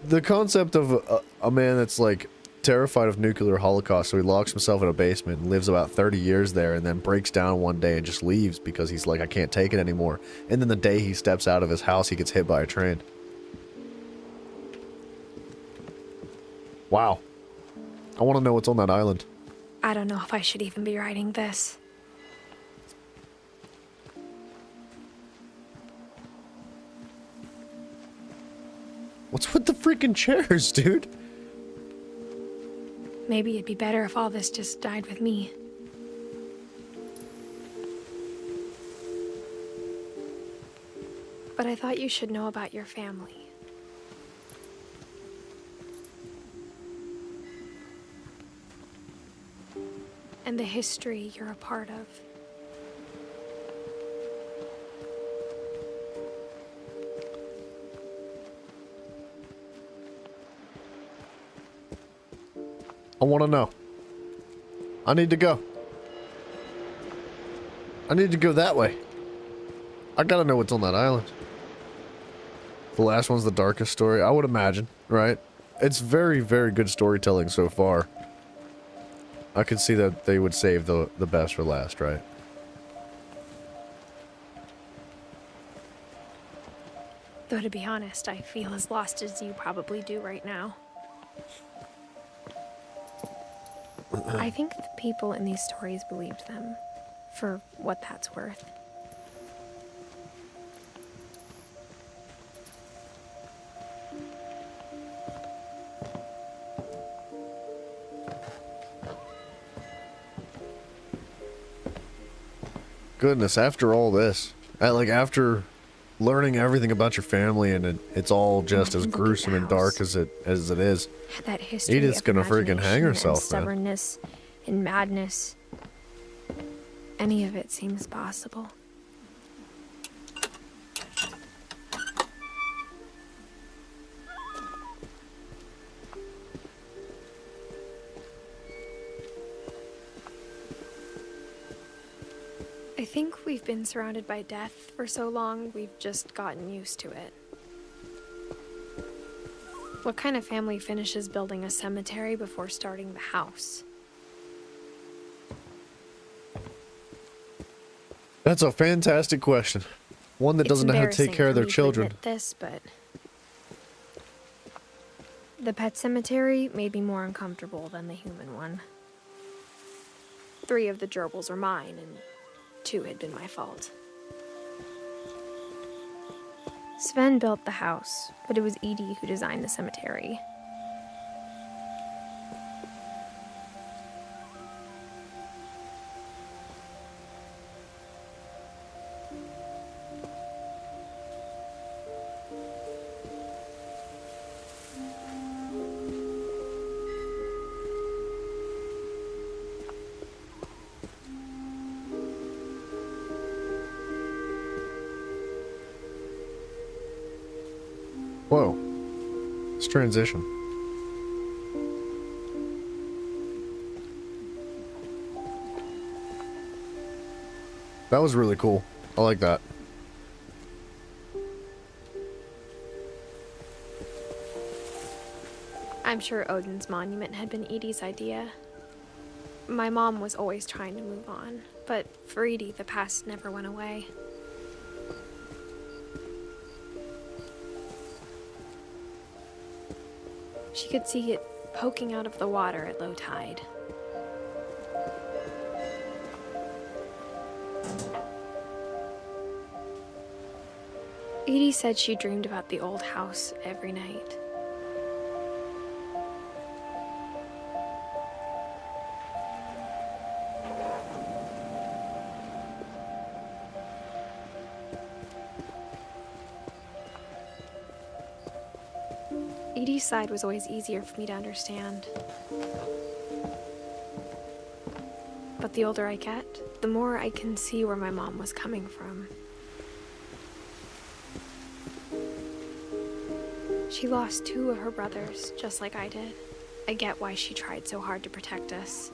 the concept of a man that's, like, terrified of nuclear holocaust, so he locks himself in a basement and lives about 30 years there and then breaks down one day and just leaves because he's like, I can't take it anymore. And then the day he steps out of his house, he gets hit by a train. Wow. I want to know what's on that island. I don't know if I should even be writing this. What's with the freaking chairs, dude? Maybe it'd be better if all this just died with me. But I thought you should know about your family. And the history you're a part of. I want to know. I need to go. I need to go that way. I gotta know what's on that island. The last one's the darkest story, I would imagine, right? It's very, very good storytelling so far. I could see that they would save the best for last, right? Though to be honest, I feel as lost as you probably do right now. I think the people in these stories believed them, for what that's worth. Goodness, after all this, like after learning everything about your family, and it's all just as gruesome and dark as it is. That history Edith's of gonna freaking hang imagination herself, and stubbornness and madness. Any of it seems possible. I think we've been surrounded by death for so long, we've just gotten used to it. What kind of family finishes building a cemetery before starting the house? That's a fantastic question. One that doesn't know how to take care of their children. This, but the pet cemetery made me more uncomfortable than the human one. 3 of the gerbils are mine, and 2 had been my fault. Sven built the house, but it was Edith who designed the cemetery. Whoa. This transition. That was really cool. I like that. I'm sure Odin's monument had been Edie's idea. My mom was always trying to move on, but for Edie, the past never went away. She could see it poking out of the water at low tide. Edie said she dreamed about the old house every night. Edie's side was always easier for me to understand. But the older I get, the more I can see where my mom was coming from. She lost 2 of her brothers, just like I did. I get why she tried so hard to protect us.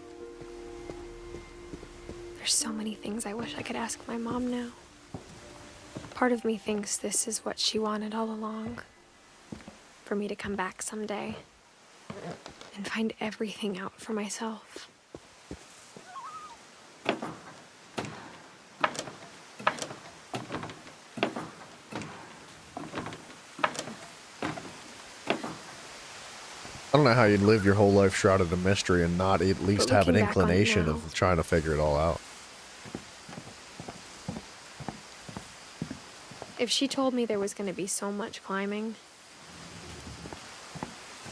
There's so many things I wish I could ask my mom now. Part of me thinks this is what she wanted all along. For me to come back someday and find everything out for myself. I don't know how you'd live your whole life shrouded in mystery and not at least have an looking back on it inclination now, of trying to figure it all out. If she told me there was going to be so much climbing,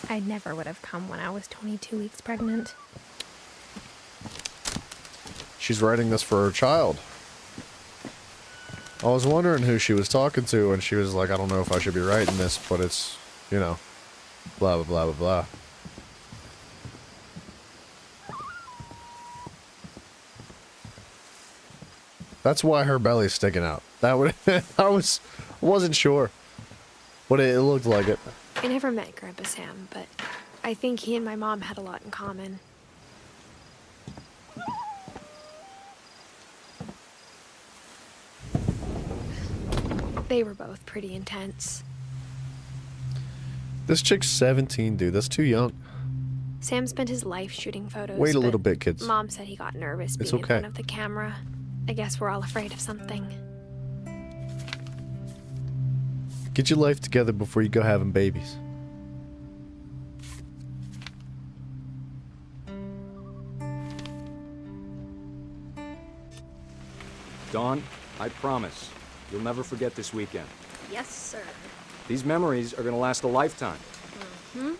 I never would have come when I was 22 weeks pregnant. She's writing this for her child. I was wondering who she was talking to, and she was like, I don't know if I should be writing this, but it's, you know, blah, blah, blah, blah, blah. That's why her belly's sticking out. That would, wasn't sure, but it looked like it. I never met Grandpa Sam, but I I think he and my mom had a lot in common. They were both pretty intense. This chick's 17, dude. That's too young. Sam spent his life shooting photos. Wait a but little bit, kids. Mom said he got nervous being It's in okay. front of the camera. I guess we're all afraid of something. Get your life together before you go having babies. Dawn, I promise, you'll never forget this weekend. Yes, sir. These memories are gonna last a lifetime. Hmm?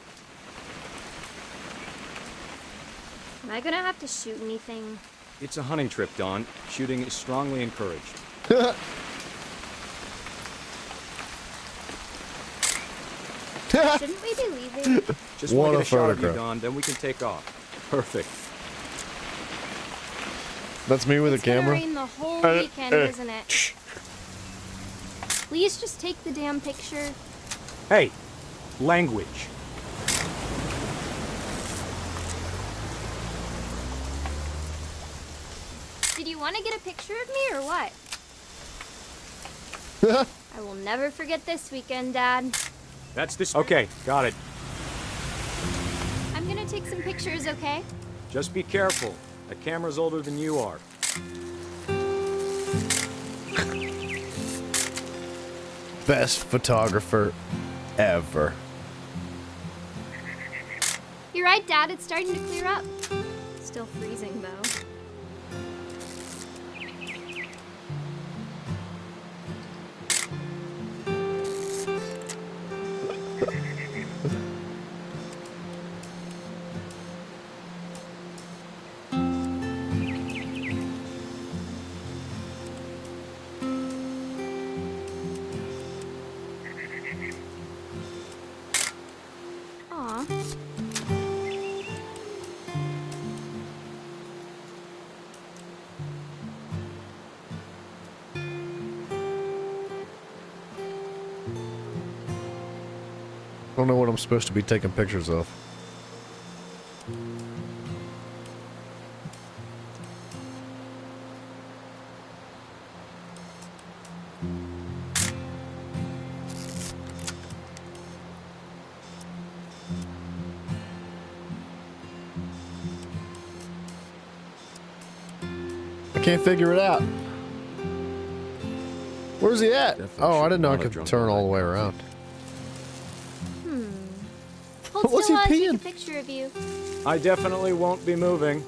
Am I gonna have to shoot anything? It's a hunting trip, Dawn. Shooting is strongly encouraged. Shouldn't we be leaving? Just What want to a get a shot of you, photograph. Dawn, then we can take off. Perfect. That's me with It's a gonna camera. rain the whole weekend, isn't it? Please just take the damn picture. Hey, language. Did you want to get a picture of me or what? I will never forget this weekend, Dad. That's this. Okay, got it. I'm gonna take some pictures, okay? Just be careful. That camera's older than you are. Best photographer ever. You're right, Dad. It's starting to clear up. Still freezing, though. Aw. I don't know what I'm supposed to be taking pictures of. I can't figure it out. Where's he at? Definitely Oh, I should didn't know I not have could drunk turn all all the that way coffee. around. Hold What's still he while I take a peeing? picture of you. I definitely won't be moving.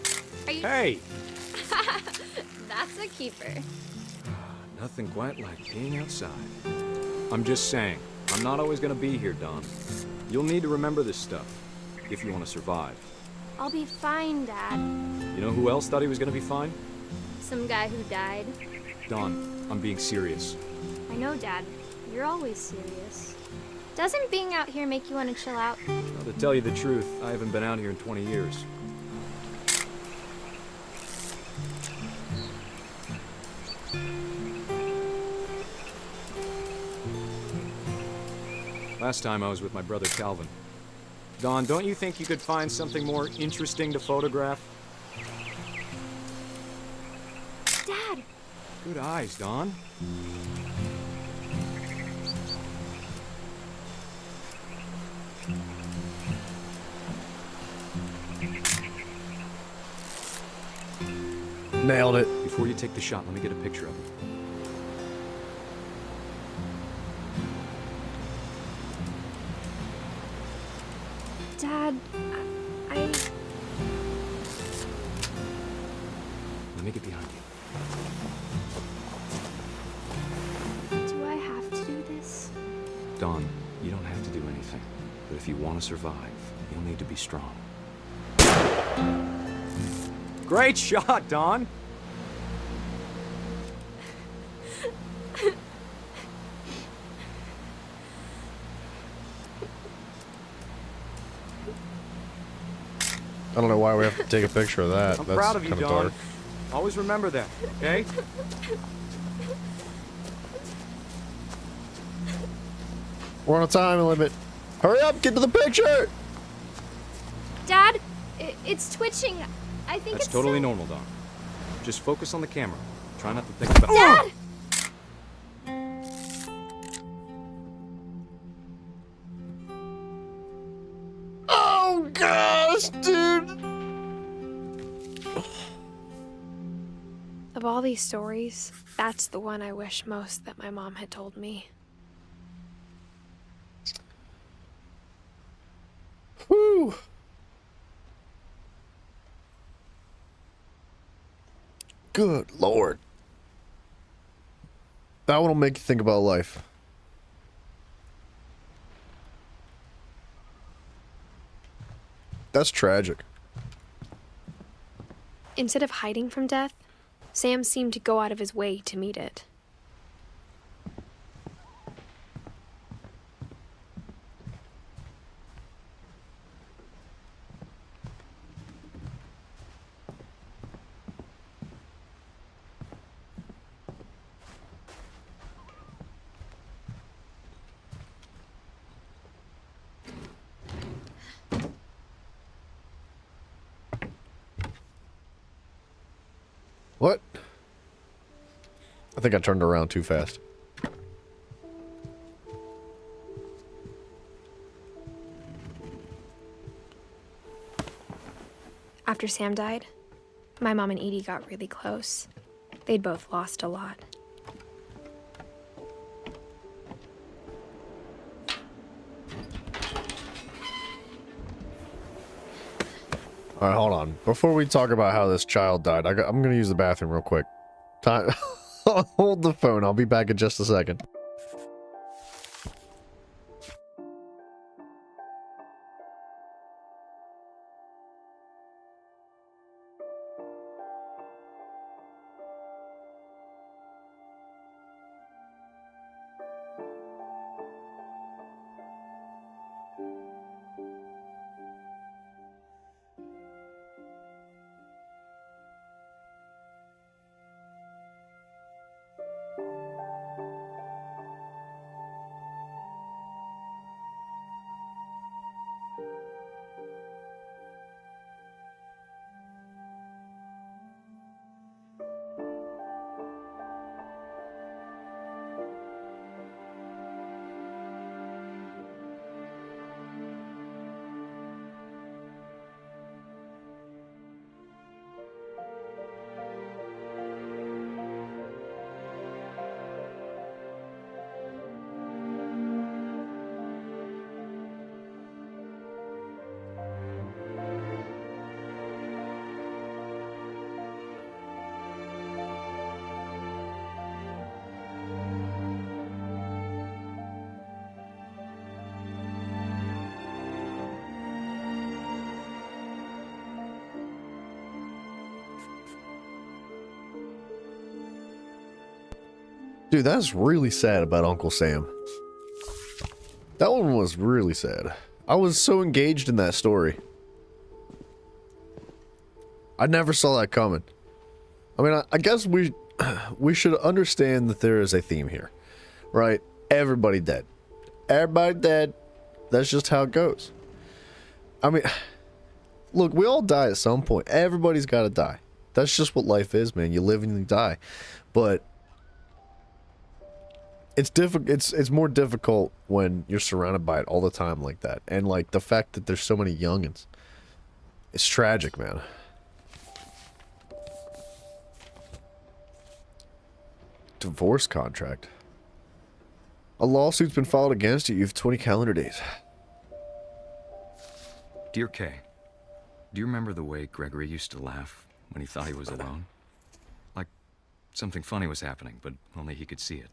Are you? Hey! That's a keeper. Nothing quite like being outside. I'm just saying, I'm not always gonna be here, Dawn. You'll need to remember this stuff, if you want to survive. I'll be fine, Dad. You know who else thought he was gonna be fine? Some guy who died. Dawn, I'm being serious. I know, Dad. You're always serious. Doesn't being out here make you want to chill out? Well, to tell you the truth, I haven't been out here in 20 years. Last time I was with my brother Calvin. Dawn, don't you think you could find something more interesting to photograph? Dad! Good eyes, Dawn. Nailed it. Before you take the shot, let me get a picture of you. Dad, I... Let me get behind you. Do I have to do this? Dawn, you don't have to do anything. But if you want to survive, you'll need to be strong. Great shot, Dawn! I don't know why we have to take a picture of that. I'm That's proud of you, kind of Dawn. dark. Always remember that, okay? We're on a time limit. Hurry up, get to the picture! Dad, it's twitching. I think That's it's totally so... normal, Don. Just focus on the camera. Try not to think about... Dad! Oh gosh, dude! Of all these stories, that's the one I wish most that my mom had told me. Whew. Good Lord. That one will make you think about life. That's tragic. Instead of hiding from death, Sam seemed to go out of his way to meet it. What? I think I turned around too fast. After Sam died, my mom and Edie got really close. They'd both lost a lot. Alright, hold on. Before we talk about how this child died, I'm gonna use the bathroom real quick. Time. Hold the phone. I'll be back in just a second. Dude, that's really sad about Uncle Sam. That one was really sad. I was so engaged in that story. I never saw that coming. I mean, I guess we should understand that there is a theme here, right? Everybody dead. Everybody dead. That's just how it goes. I mean, look, we all die at some point. Everybody's got to die. That's just what life is, man. You live and you die. But it's more difficult when you're surrounded by it all the time like that. And like the fact that there's so many youngins. It's tragic, man. Divorce contract. A lawsuit's been filed against you. You have 20 calendar days. Dear Kay, do you remember the way Gregory used to laugh when he thought he was alone? Like something funny was happening, but only he could see it.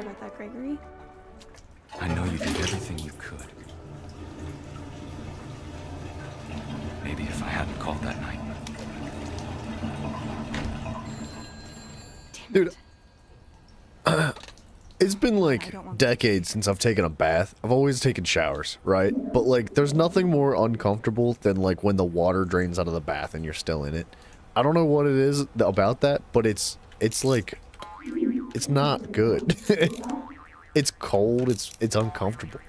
about that, Gregory. I know you did everything you could. Maybe if I hadn't called that night. Dude, it's been like decades since I've taken a bath. I've always taken showers, right? But like, there's nothing more uncomfortable than like when the water drains out of the bath and you're still in it. I don't know what it is about that, but it's like, it's not good. It's cold, it's uncomfortable.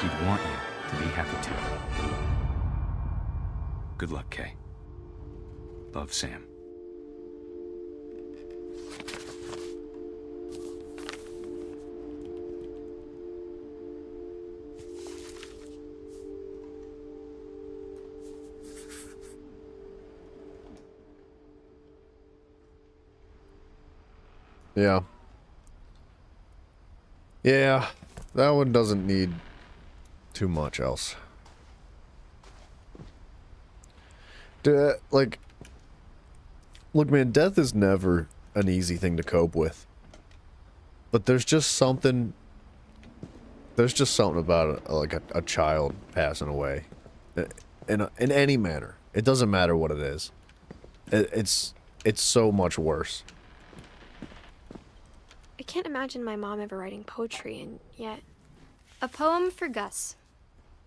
He'd want you to be happy too. Good luck, Kay. Love, Sam. Yeah. Yeah, that one doesn't need too much else. Like, look, man, death is never an easy thing to cope with. But there's just something about a child passing away, in any manner. It doesn't matter what it is. It's so much worse. I can't imagine my mom ever writing poetry, and yet... A poem for Gus,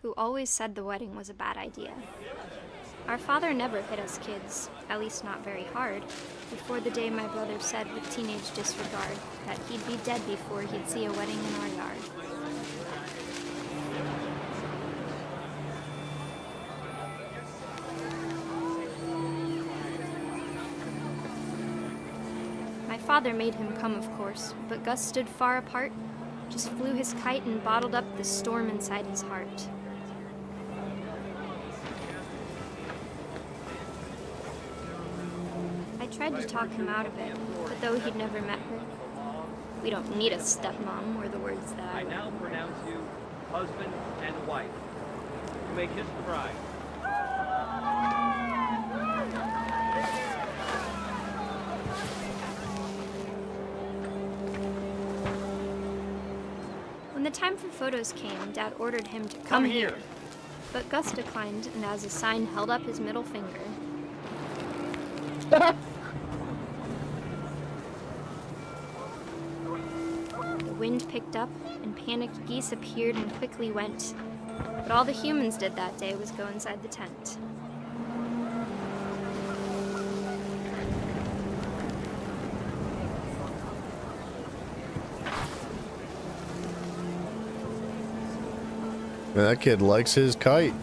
who always said the wedding was a bad idea. Our father never hit us kids, at least not very hard, before the day my brother said with teenage disregard that he'd be dead before he'd see a wedding in our yard. My father made him come, of course, but Gus stood far apart, just flew his kite and bottled up the storm inside his heart. I tried to talk him out of it, but though he'd never met her, we don't need a stepmom, were the words that I now pronounce you husband and wife. You may kiss the bride. When the time for photos came, Dad ordered him to come here. But Gus declined, and as a sign held up his middle finger. The wind picked up, and panicked geese appeared and quickly went. But all the humans did that day was go inside the tent. Man, that kid likes his kite.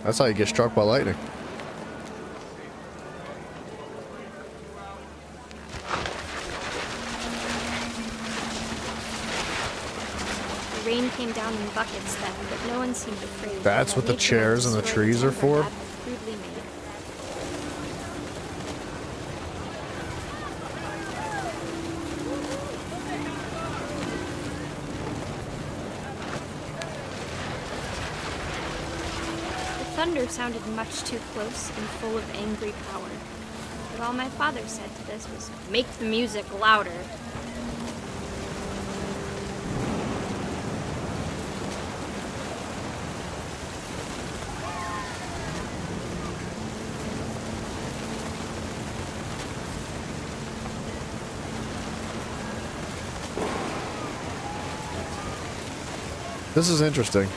That's how you get struck by lightning. The rain came down in buckets then, but no one seemed afraid. That's what the chairs and the trees are for? Crudely made. Thunder sounded much too close and full of angry power. But all my father said to this was, "Make the music louder." This is interesting.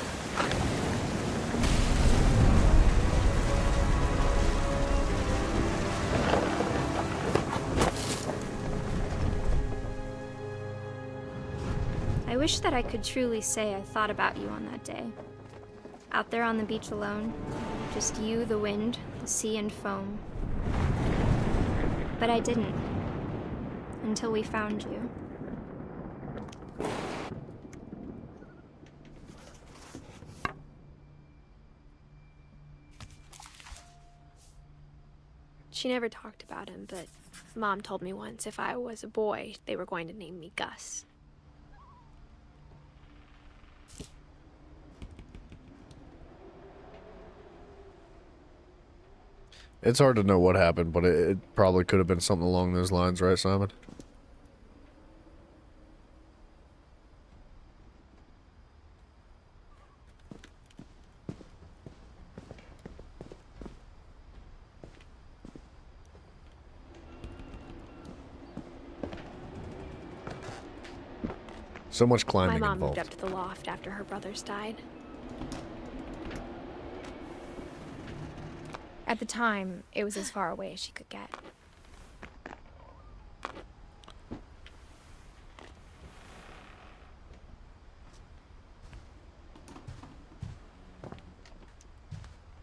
wish that I could truly say I thought about you on that day. Out there on the beach alone, just you, the wind, the sea, and foam. But I didn't. Until we found you. She never talked about him, but Mom told me once if I was a boy, they were going to name me Gus. It's hard to know what happened, but it probably could have been something along those lines, right, Simon? So much climbing My mom involved. moved up to the loft after her brothers died. At the time, it was as far away as she could get.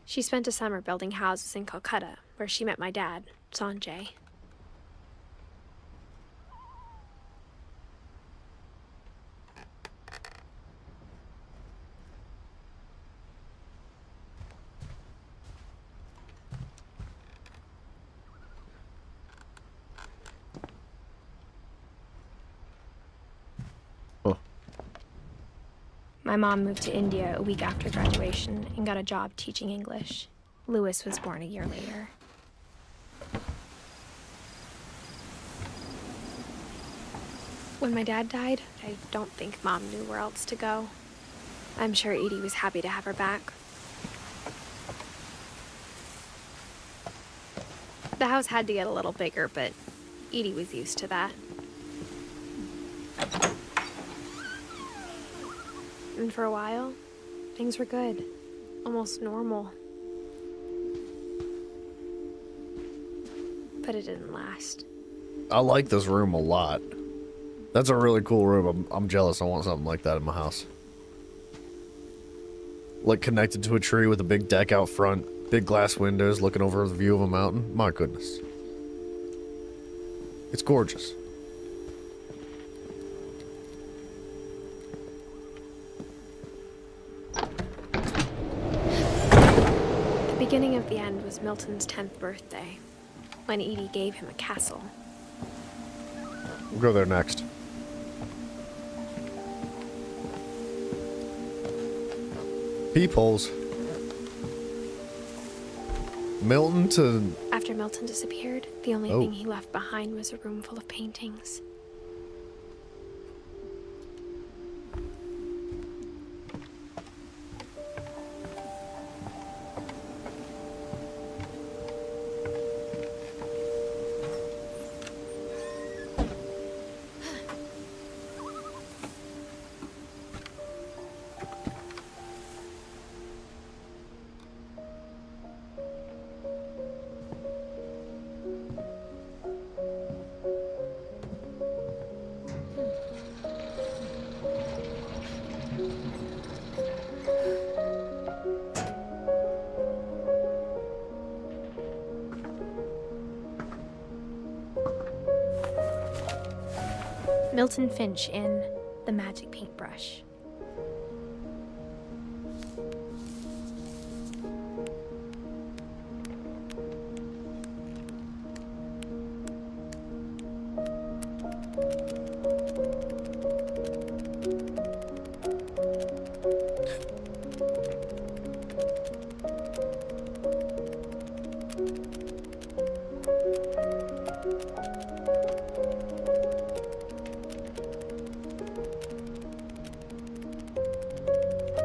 She spent a summer building houses in Calcutta, where she met my dad, Sanjay. My mom moved to India a week after graduation and got a job teaching English. Lewis was born a year later. When my dad died, I don't think Mom knew where else to go. I'm sure Edie was happy to have her back. The house had to get a little bigger, but Edie was used to that. And for a while, things were good. Almost normal. But it didn't last. I like this room a lot. That's a really cool room. I'm jealous. I want something like that in my house. Like connected to a tree with a big deck out front. Big glass windows looking over the view of a mountain. My goodness. It's gorgeous. The beginning of the end was Milton's 10th birthday, when Edie gave him a castle. We'll go there next. Peepholes. Milton to... After Milton disappeared, the only thing he left behind was a room full of paintings. Milton Finch in The Magic Paintbrush.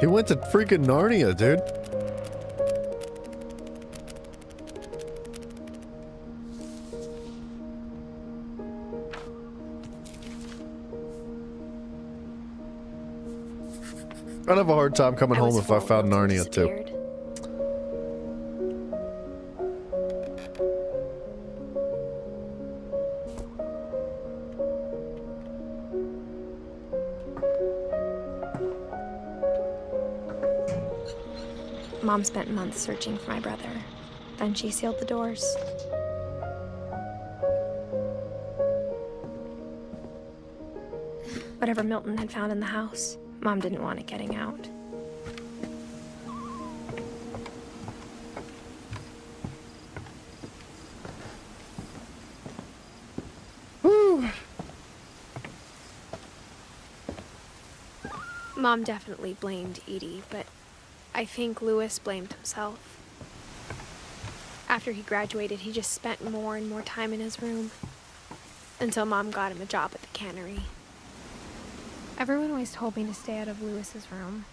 He went to freaking Narnia, dude. I'd have a hard time coming home if I found Narnia too. Mom spent months searching for my brother. Then she sealed the doors. Whatever Milton had found in the house, Mom didn't want it getting out. Woo. Mom definitely blamed Edie, but I think Lewis blamed himself. After he graduated, he just spent more and more time in his room, until Mom got him a job at the cannery. Everyone always told me to stay out of Lewis's room,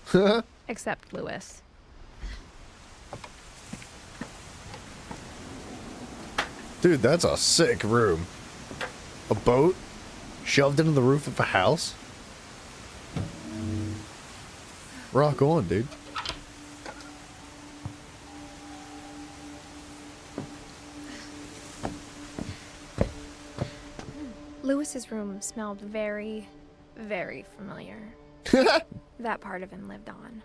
except Lewis. Dude, that's a sick room. A boat shoved into the roof of a house? Rock on, dude. Lewis's room smelled very, very familiar. That part of him lived on.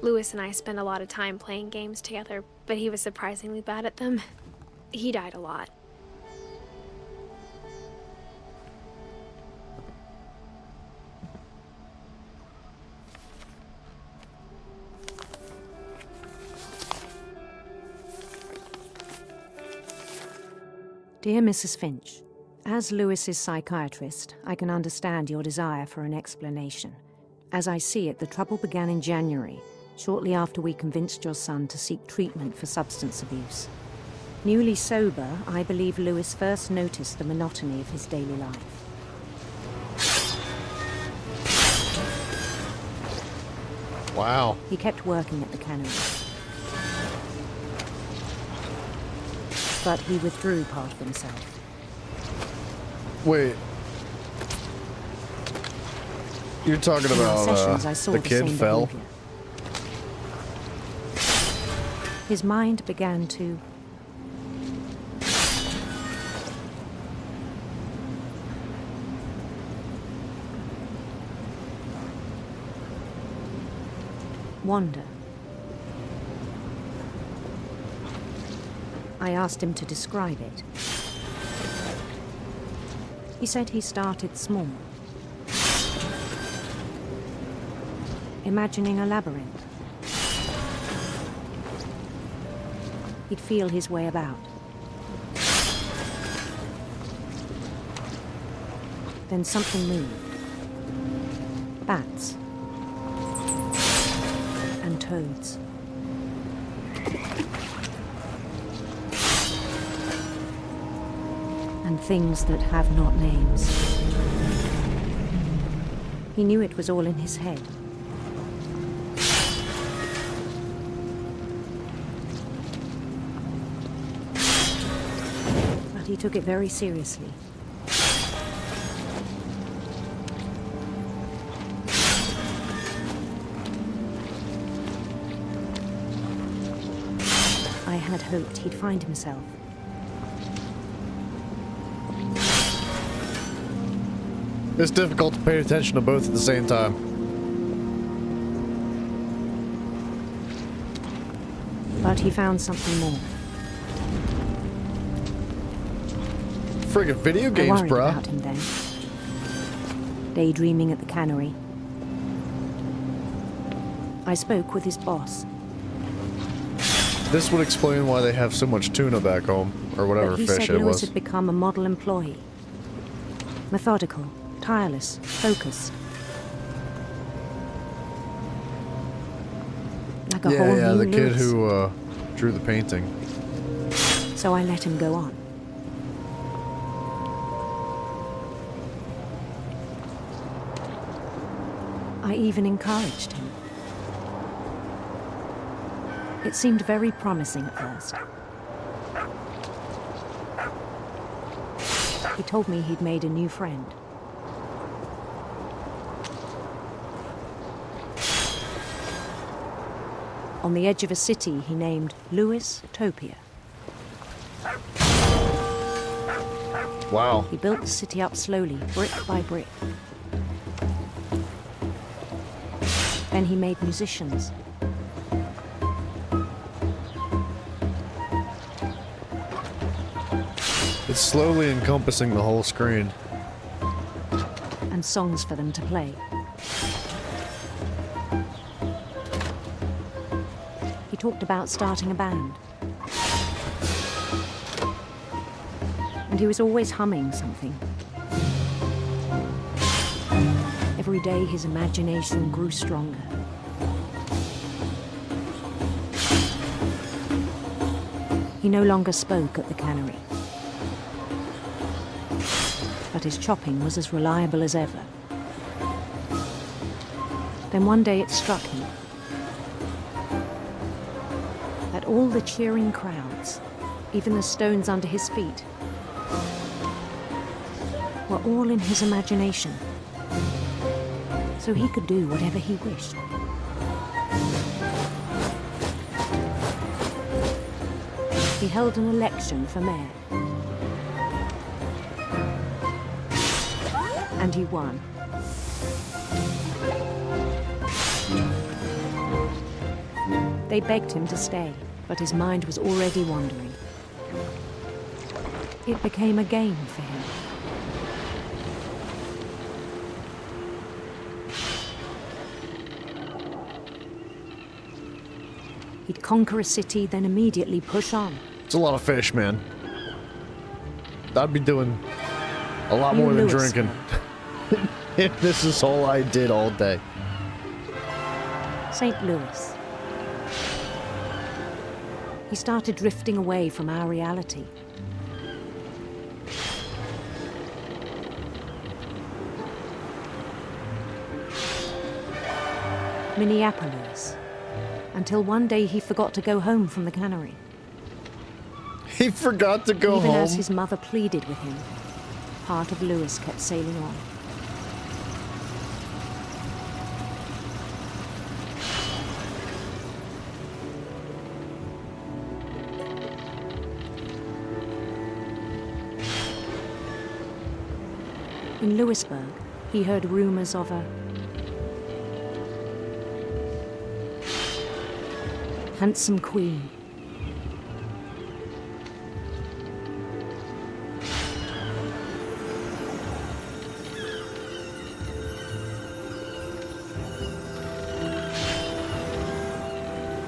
Lewis and I spent a lot of time playing games together, but he was surprisingly bad at them. He died a lot. Dear Mrs. Finch, as Lewis's psychiatrist, I can understand your desire for an explanation. As I see it, the trouble began in January, shortly after we convinced your son to seek treatment for substance abuse. Newly sober, I believe Lewis first noticed the monotony of his daily life. Wow. He kept working at the cannery. But he withdrew part of himself. Wait. You're talking In our about sessions, I saw the the kid same fell? behavior. His mind began to wander. I asked him to describe it. He said he started small, imagining a labyrinth. He'd feel his way about. Then something moved. Bats. And toads. And things that have not names. He knew it was all in his head. But he took it very seriously. I had hoped he'd find himself. It's difficult to pay attention to both at the same time. But he found something more. Friggin' video games, I worried bruh. about him then. Daydreaming at the cannery. I spoke with his boss. This would explain why they have so much tuna back home, or whatever But he fish said it Lewis was. had become a model employee. Methodical, tireless, focused. Like a whole Yeah, new the kid Lewis. who drew the painting. So I let him go on. I even encouraged him. It seemed very promising at first. He told me he'd made a new friend. On the edge of a city he named Lewis Topia. Wow. He built the city up slowly, brick by brick. Then he made musicians. It's slowly encompassing the whole screen. And songs for them to play. He talked about starting a band. And he was always humming something. Every day his imagination grew stronger. He no longer spoke at the cannery. But his chopping was as reliable as ever. Then one day it struck him that all the cheering crowds, even the stones under his feet, were all in his imagination, so he could do whatever he wished. He held an election for mayor. And he won. They begged him to stay, but his mind was already wandering. It became a game for him. He'd conquer a city, then immediately push on. It's a lot of fish, man. I'd be doing a lot more than drinking. If this is all I did all day. St. Louis. He started drifting away from our reality. Minneapolis. Until one day he forgot to go home from the cannery. He forgot to go Even home? as his mother pleaded with him, part of Louis kept sailing on. In Louisburg, he heard rumors of a handsome queen.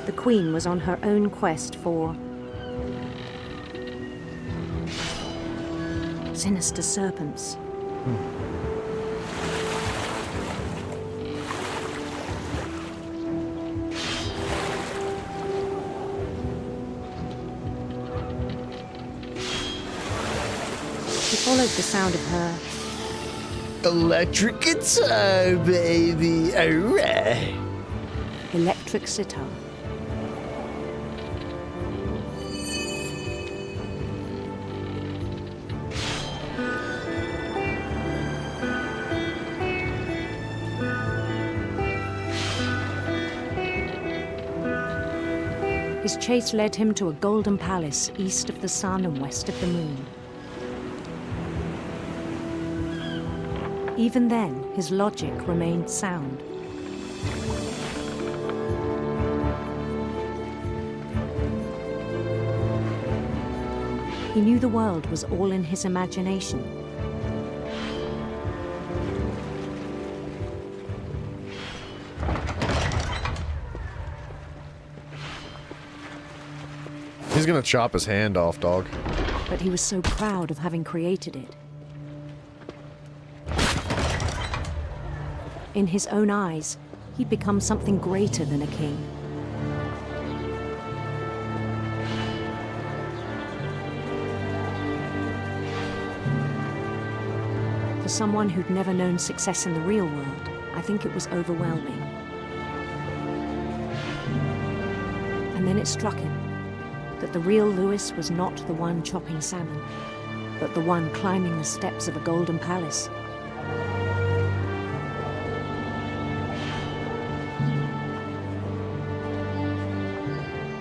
The queen was on her own quest for sinister serpents. He followed the sound of her electric guitar, baby. Alright. Electric sitar. His chase led him to a golden palace east of the sun and west of the moon. Even then, his logic remained sound. He knew the world was all in his imagination. He's gonna chop his hand off, dog. But he was so proud of having created it. In his own eyes, he'd become something greater than a king. For someone who'd never known success in the real world, I think it was overwhelming. And then it struck him that the real Louis was not the one chopping salmon, but the one climbing the steps of a golden palace.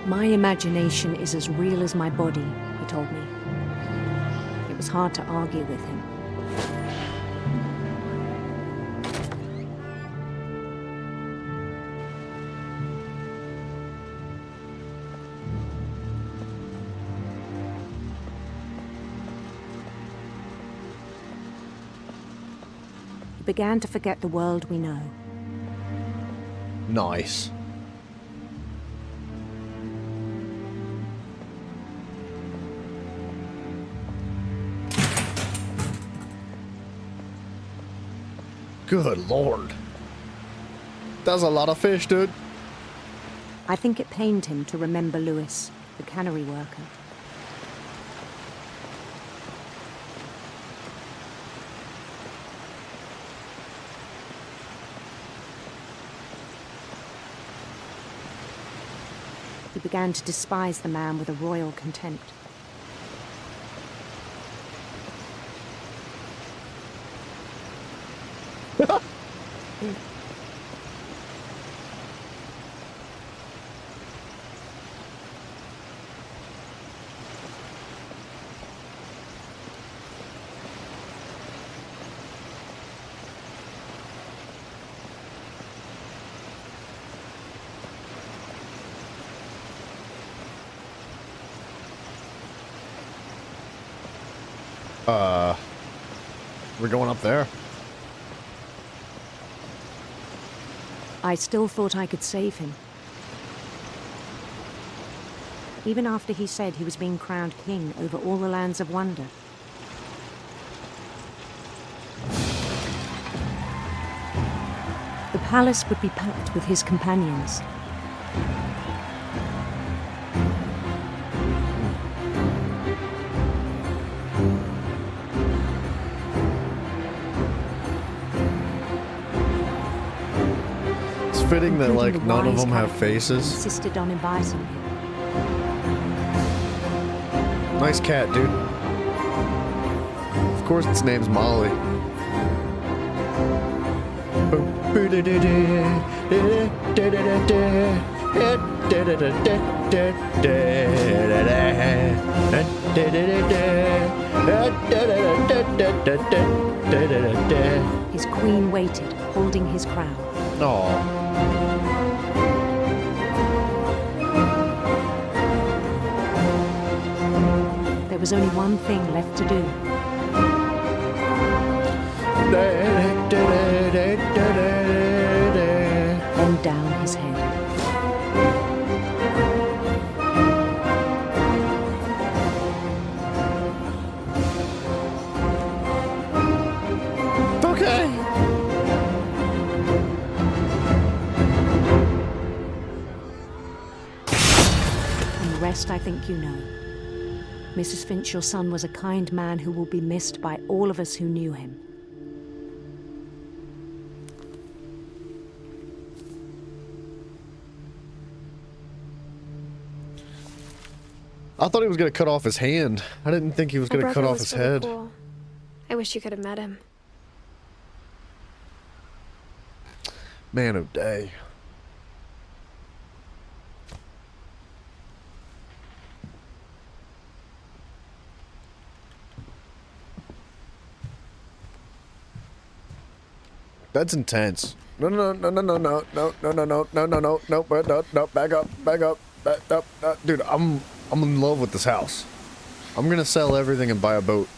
My imagination is as real as my body, he told me. It was hard to argue with him. began to forget the world we know. Nice. Good lord. That's a lot of fish, dude. I think it pained him to remember Lewis, the cannery worker. He began to despise the man with a royal contempt. We're going up there. I still thought I could save him. Even after he said he was being crowned king over all the lands of wonder. The palace would be packed with his companions. Fitting that like Including the none of wise them have captain who faces. insisted on inviting him. Nice cat, dude. Of course its name's Molly. His queen waited, holding his crown. Aww. There was only one thing left to do. Bend down his head. Okay. And the rest I think you know. Mrs. Finch, your son was a kind man who will be missed by all of us who knew him. I thought he was gonna cut off his hand. I didn't think he was My gonna cut brother off was his really head. cool. I wish you could have met him. Man of day. That's intense. No, no, no, no, no, no, no, no, no, no, no, no, no, no, no, back up, back up, back up, dude. I'm in love with this house. I'm gonna sell everything and buy a boat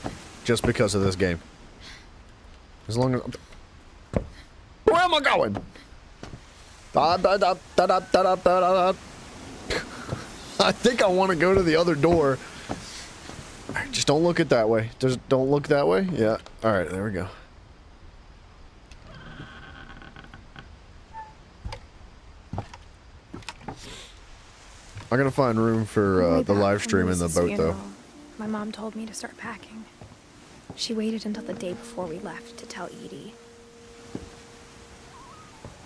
just because of this game. As long as where am I going? I think I want to go to the other door. Just don't look it that way. Just don't look that way. Yeah. All right. There we go. I'm gonna find room for the live stream in the boat, though. My mom told me to start packing. She waited until the day before we left to tell Edie.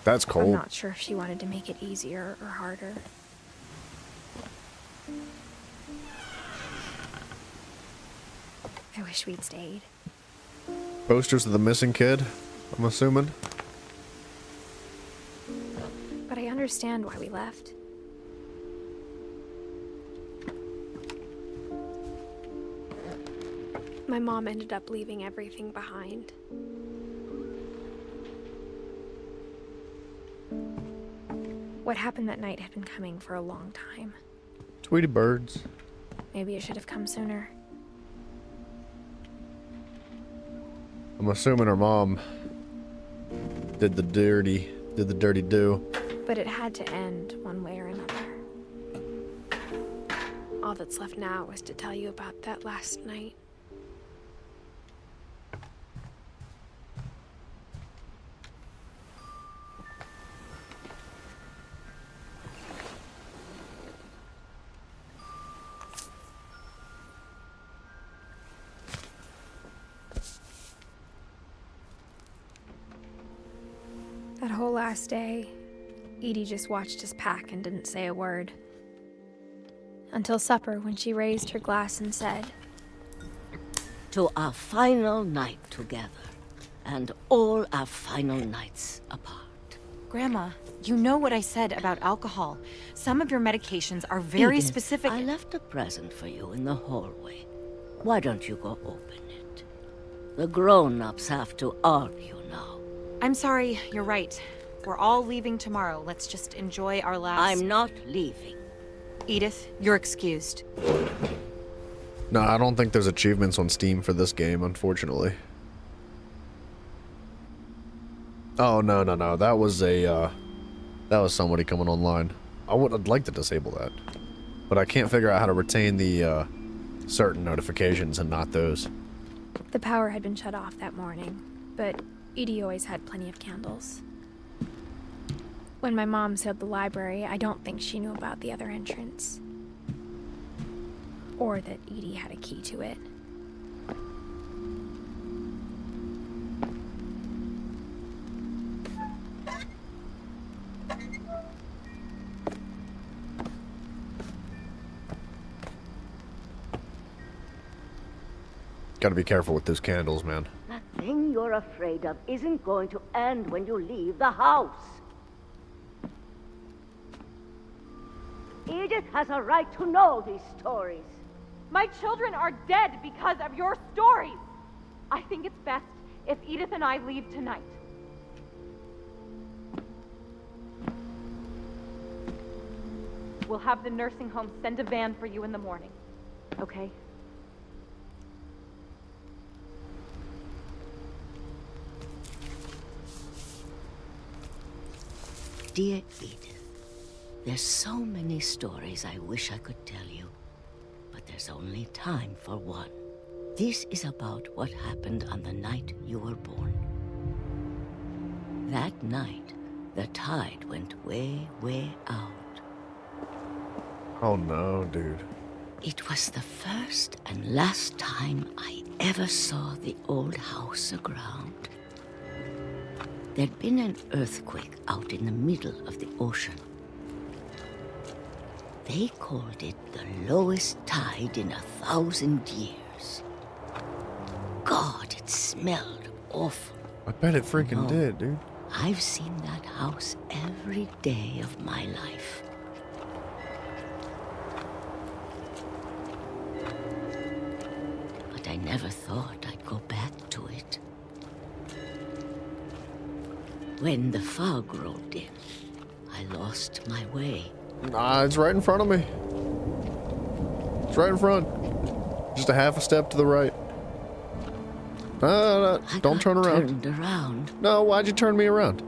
That's cold. I'm not sure if she wanted to make it easier or harder. I wish we'd stayed. Posters of the missing kid, I'm assuming. But I understand why we left. My mom ended up leaving everything behind. What happened that night had been coming for a long time. Tweety birds. Maybe it should have come sooner. I'm assuming her mom did the dirty do. But it had to end one way or another. All that's left now is to tell you about that last night. That whole last day, Edie just watched us pack and didn't say a word. Until supper, when she raised her glass and said, "To our final night together, and all our final nights apart." Grandma, you know what I said about alcohol. Some of your medications are very Edith, specific. I left a present for you in the hallway. Why don't you go open it? The grown-ups have to argue now. I'm sorry, you're right. We're all leaving tomorrow. Let's just enjoy our last... I'm not leaving. Edith, you're excused. No, I don't think there's achievements on Steam for this game, unfortunately. Oh, no. That was somebody coming online. I'd like to disable that. But I can't figure out how to retain the, certain notifications and not those. the power had been shut off that morning, but Edie always had plenty of candles. When my mom sealed the library, I don't think she knew about the other entrance. Or that Edie had a key to it. Gotta be careful with those candles, man. That thing you're afraid of isn't going to end when you leave the house. Edith has a right to know these stories. My children are dead because of your stories. I think it's best if Edith and I leave tonight. We'll have the nursing home send a van for you in the morning, okay? Dear Edith, there's so many stories I wish I could tell you, but there's only time for one. This is about what happened on the night you were born. That night, the tide went way, way out. Oh no, dude. It was the first and last time I ever saw the old house aground. There'd been an earthquake out in the middle of the ocean. They called it the lowest tide in 1,000 years. God, it smelled awful. I bet it freaking did, dude. I've seen that house every day of my life. But I never thought I'd go back to it. When the fog rolled in, I lost my way. Nah, it's right in front of me. It's right in front. Just a half a step to the right. Don't turn around. Turned around. No, why'd you turn me around?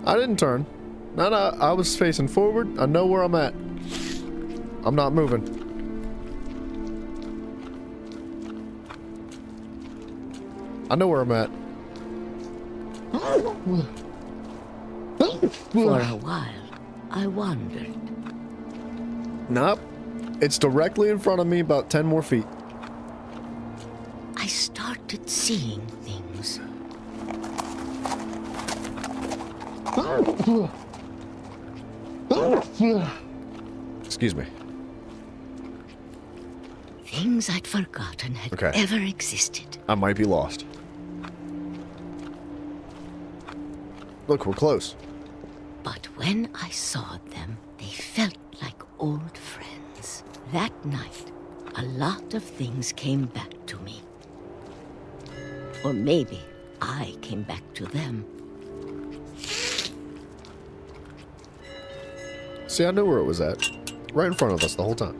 I didn't turn. No, I was facing forward. I know where I'm at. I'm not moving. I know where I'm at. For a while, I wondered. Nope. It's directly in front of me, about 10 more feet. I started seeing things. Excuse me. Things I'd forgotten had ever existed. I might be lost. Look, we're close. But when I saw them, they felt like old friends. That night, a lot of things came back to me. Or maybe I came back to them. See, I knew where it was at. Right in front of us the whole time.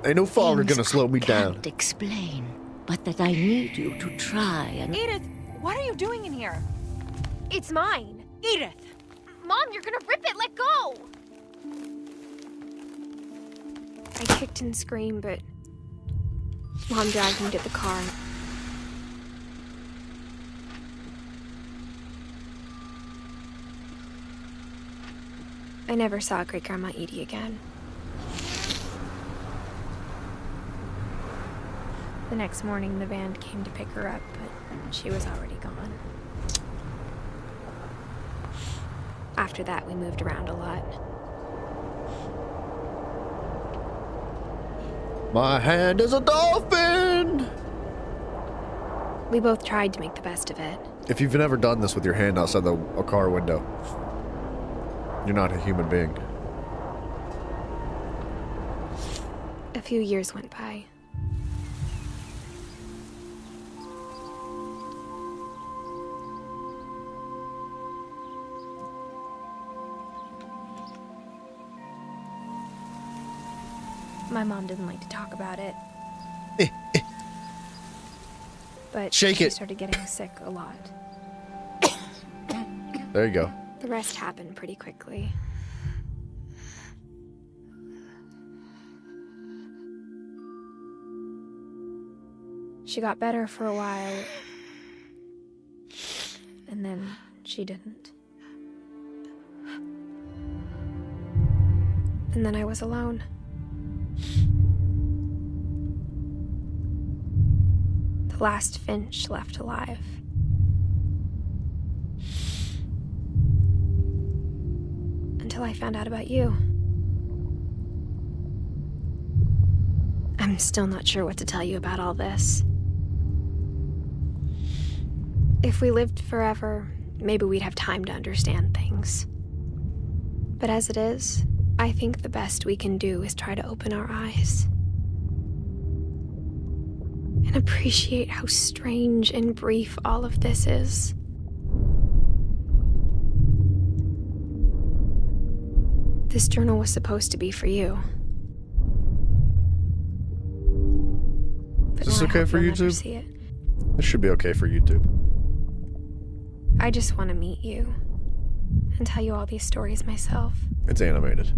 Ain't no fogger gonna slow me down. Can't explain. but that I need you to try and... Edith, what are you doing in here? It's mine. Edith! Mom, you're gonna rip it! Let go! I kicked and screamed, but Mom dragged me to the car. I never saw Great-Grandma Edie again. The next morning, the band came to pick her up, but she was already gone. After that, we moved around a lot. My hand is a dolphin! We both tried to make the best of it. If you've never done this with your hand outside a car window, you're not a human being. A few years went by. My mom didn't like to talk about it. But Shake she it. started getting sick a lot. There you go. The rest happened pretty quickly. She got better for a while, and then she didn't. And then I was alone. The last Finch left alive. Until I found out about you. I'm still not sure what to tell you about all this. If we lived forever, maybe we'd have time to understand things. But as it is, I think the best we can do is try to open our eyes. And appreciate how strange and brief all of this is. This journal was supposed to be for you. But Is this now I okay hope for you'll never YouTube? see it. This should be okay for YouTube. I just want to meet you and tell you all these stories myself. It's animated.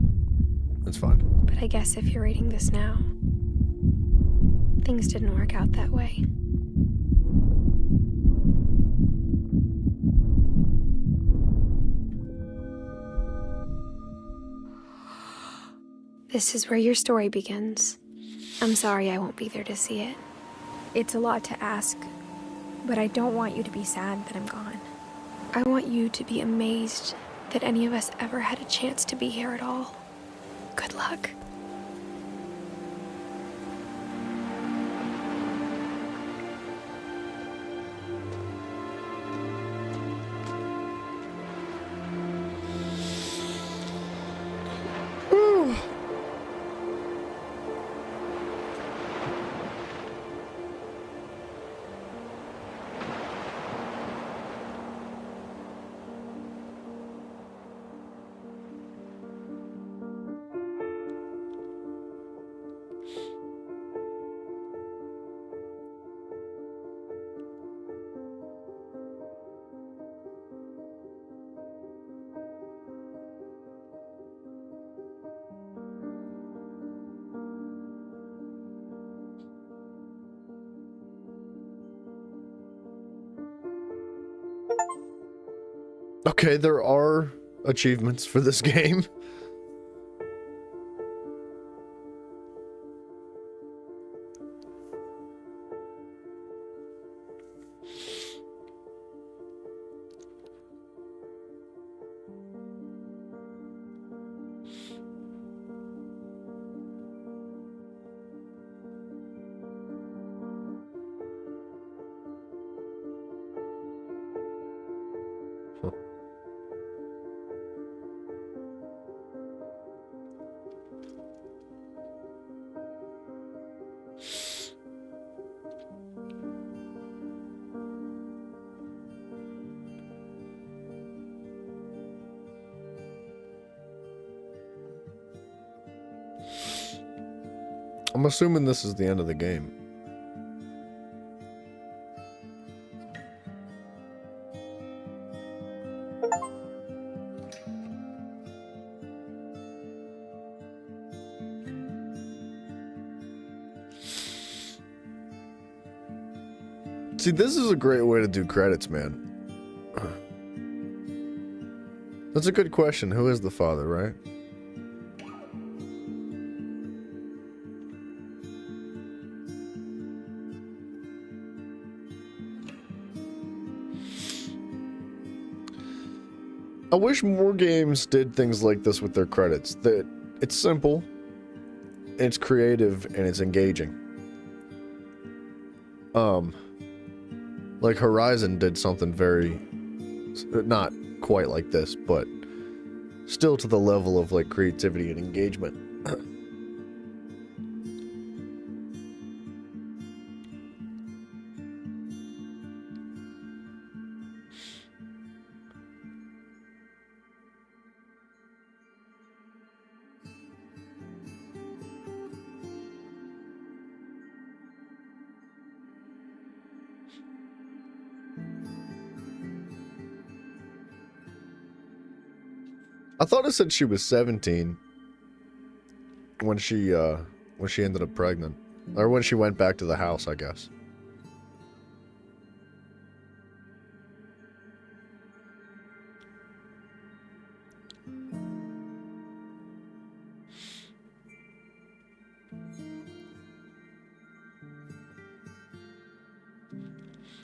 It's fine. But I guess if you're reading this now, things didn't work out that way. This is where your story begins. I'm sorry I won't be there to see it. It's a lot to ask, but I don't want you to be sad that I'm gone. I want you to be amazed that any of us ever had a chance to be here at all. Good luck. Okay, there are achievements for this game. I'm assuming this is the end of the game. See, this is a great way to do credits, man. That's a good question. Who is the father, right? I wish more games did things like this with their credits. That it's simple, it's creative, and it's engaging. Like Horizon did something very, not quite like this, but still to the level of like creativity and engagement. I thought it said she was 17 when she ended up pregnant, or when she went back to the house, I guess.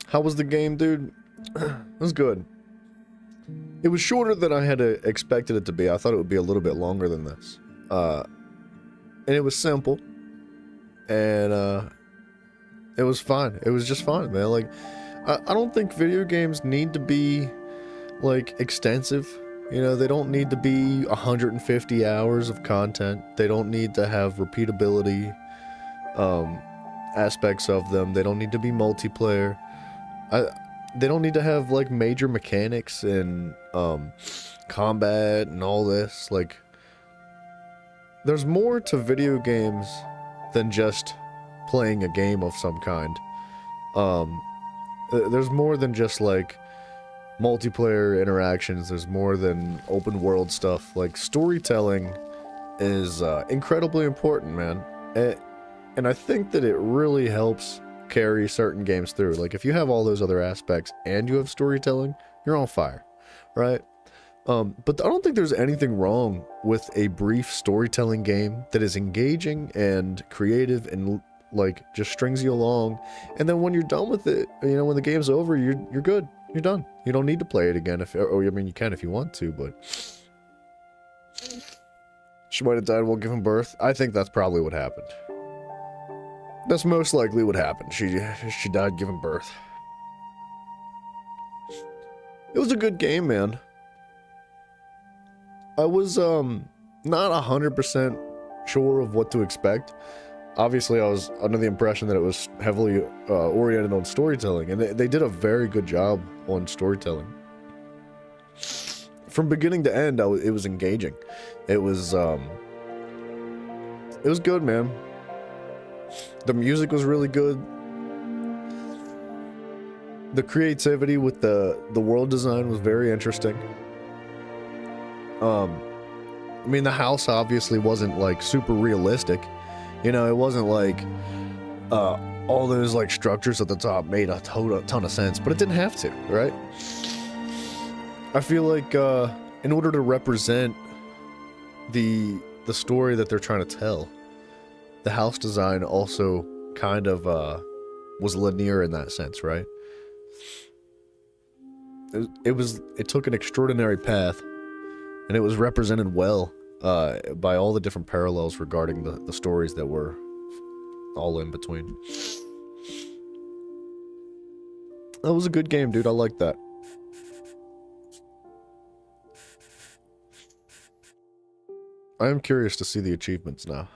How was the game, dude? It was good. It was shorter than I had expected it to be. I thought it would be a little bit longer than this. And it was simple. And it was fun. It was just fun, man. Like, I don't think video games need to be, like, extensive. You know, they don't need to be 150 hours of content. They don't need to have repeatability aspects of them. They don't need to be multiplayer. They don't need to have, like, major mechanics and combat and all this. Like, there's more to video games than just playing a game of some kind. There's more than just, like, multiplayer interactions. There's more than open world stuff. Like, storytelling is incredibly important, man. And I think that it really helps carry certain games through. Like, if you have all those other aspects and you have storytelling, you're on fire, right? But I don't think there's anything wrong with a brief storytelling game that is engaging and creative and, like, just strings you along. And then when you're done with it, you know, when the game's over, you're good. You're done. You don't need to play it again. I mean, you can if you want to, but she might have died while giving birth. I think that's probably what happened. That's most likely what happened. She died giving birth. It was a good game, man. I was not 100% sure of what to expect. Obviously, I was under the impression that it was heavily oriented on storytelling, and they did a very good job on storytelling. From beginning to end, it was engaging. It was good, man. The music was really good. The creativity with the world design was very interesting. I mean, the house obviously wasn't, like, super realistic. You know, it wasn't like all those, like, structures at the top made a ton of sense, but it didn't have to, right? I feel like in order to represent the story that they're trying to tell, the house design also kind of was linear in that sense, right? It took an extraordinary path, and it was represented well by all the different parallels regarding the stories that were all in between. That was a good game, dude. I like that. I am curious to see the achievements now.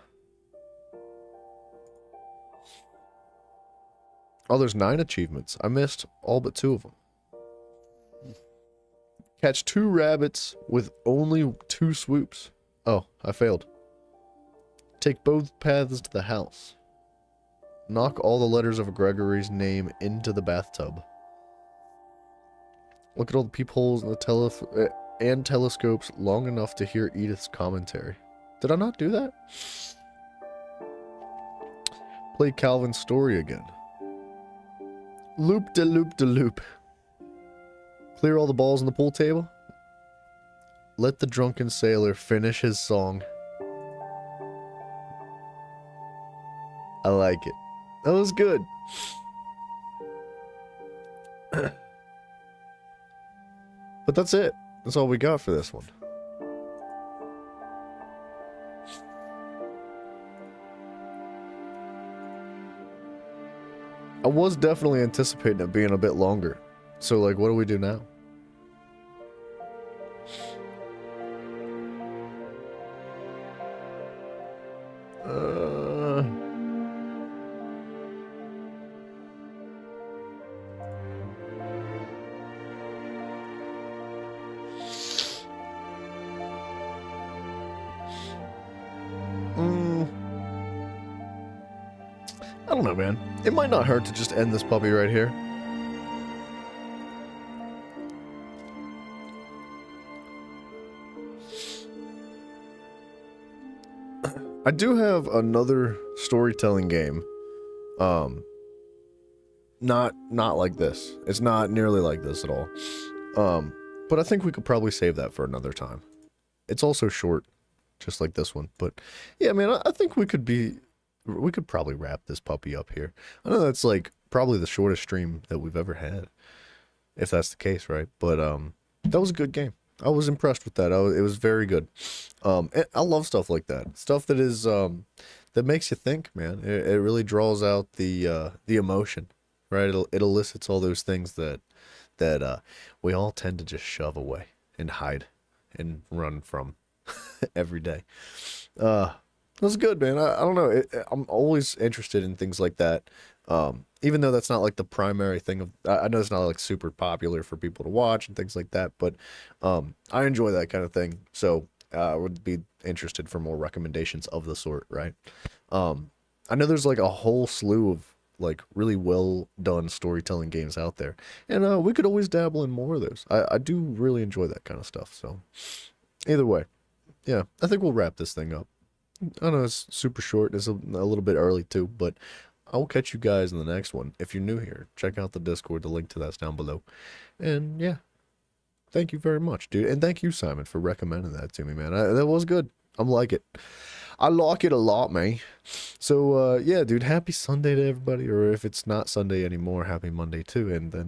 Oh, there's 9 achievements. I missed all but 2 of them. Catch 2 rabbits with only 2 swoops. Oh, I failed. Take both paths to the house. Knock all the letters of Gregory's name into the bathtub. Look at all the peepholes in the and telescopes long enough to hear Edith's commentary. Did I not do that? Play Calvin's story again. Loop de loop de loop. Clear all the balls on the pool table. Let the drunken sailor finish his song. I like it. That was good. But that's it. That's all we got for this one. I was definitely anticipating it being a bit longer. So, like, what do we do now? I don't know, man. It might not hurt to just end this puppy right here. I do have another storytelling game. Not like this. It's not nearly like this at all. But I think we could probably save that for another time. It's also short, just like this one. But yeah, man, I think we could probably wrap this puppy up here. I know that's like probably the shortest stream that we've ever had, if that's the case, right? But that was a good game. I was impressed with that. It was very good. And I love stuff like that. Stuff that is that makes you think, man. It really draws out the emotion, right? It elicits all those things that we all tend to just shove away and hide and run from every day. That was good, man. I don't know. I'm always interested in things like that. Even though that's not like the primary thing of, I know it's not like super popular for people to watch and things like that, but I enjoy that kind of thing. So I would be interested for more recommendations of the sort, right? I know there's like a whole slew of like really well done storytelling games out there, and we could always dabble in more of those. I do really enjoy that kind of stuff. So either way, yeah, I think we'll wrap this thing up. I know it's super short. It's a little bit early too, but I will catch you guys in the next one. If you're new here, check out the Discord. The link to that's down below. And yeah, thank you very much, dude. And thank you, Simon, for recommending that to me, man. That was good. I like it. I like it a lot, man. So yeah, dude, happy Sunday to everybody. Or if it's not Sunday anymore, happy Monday too. And then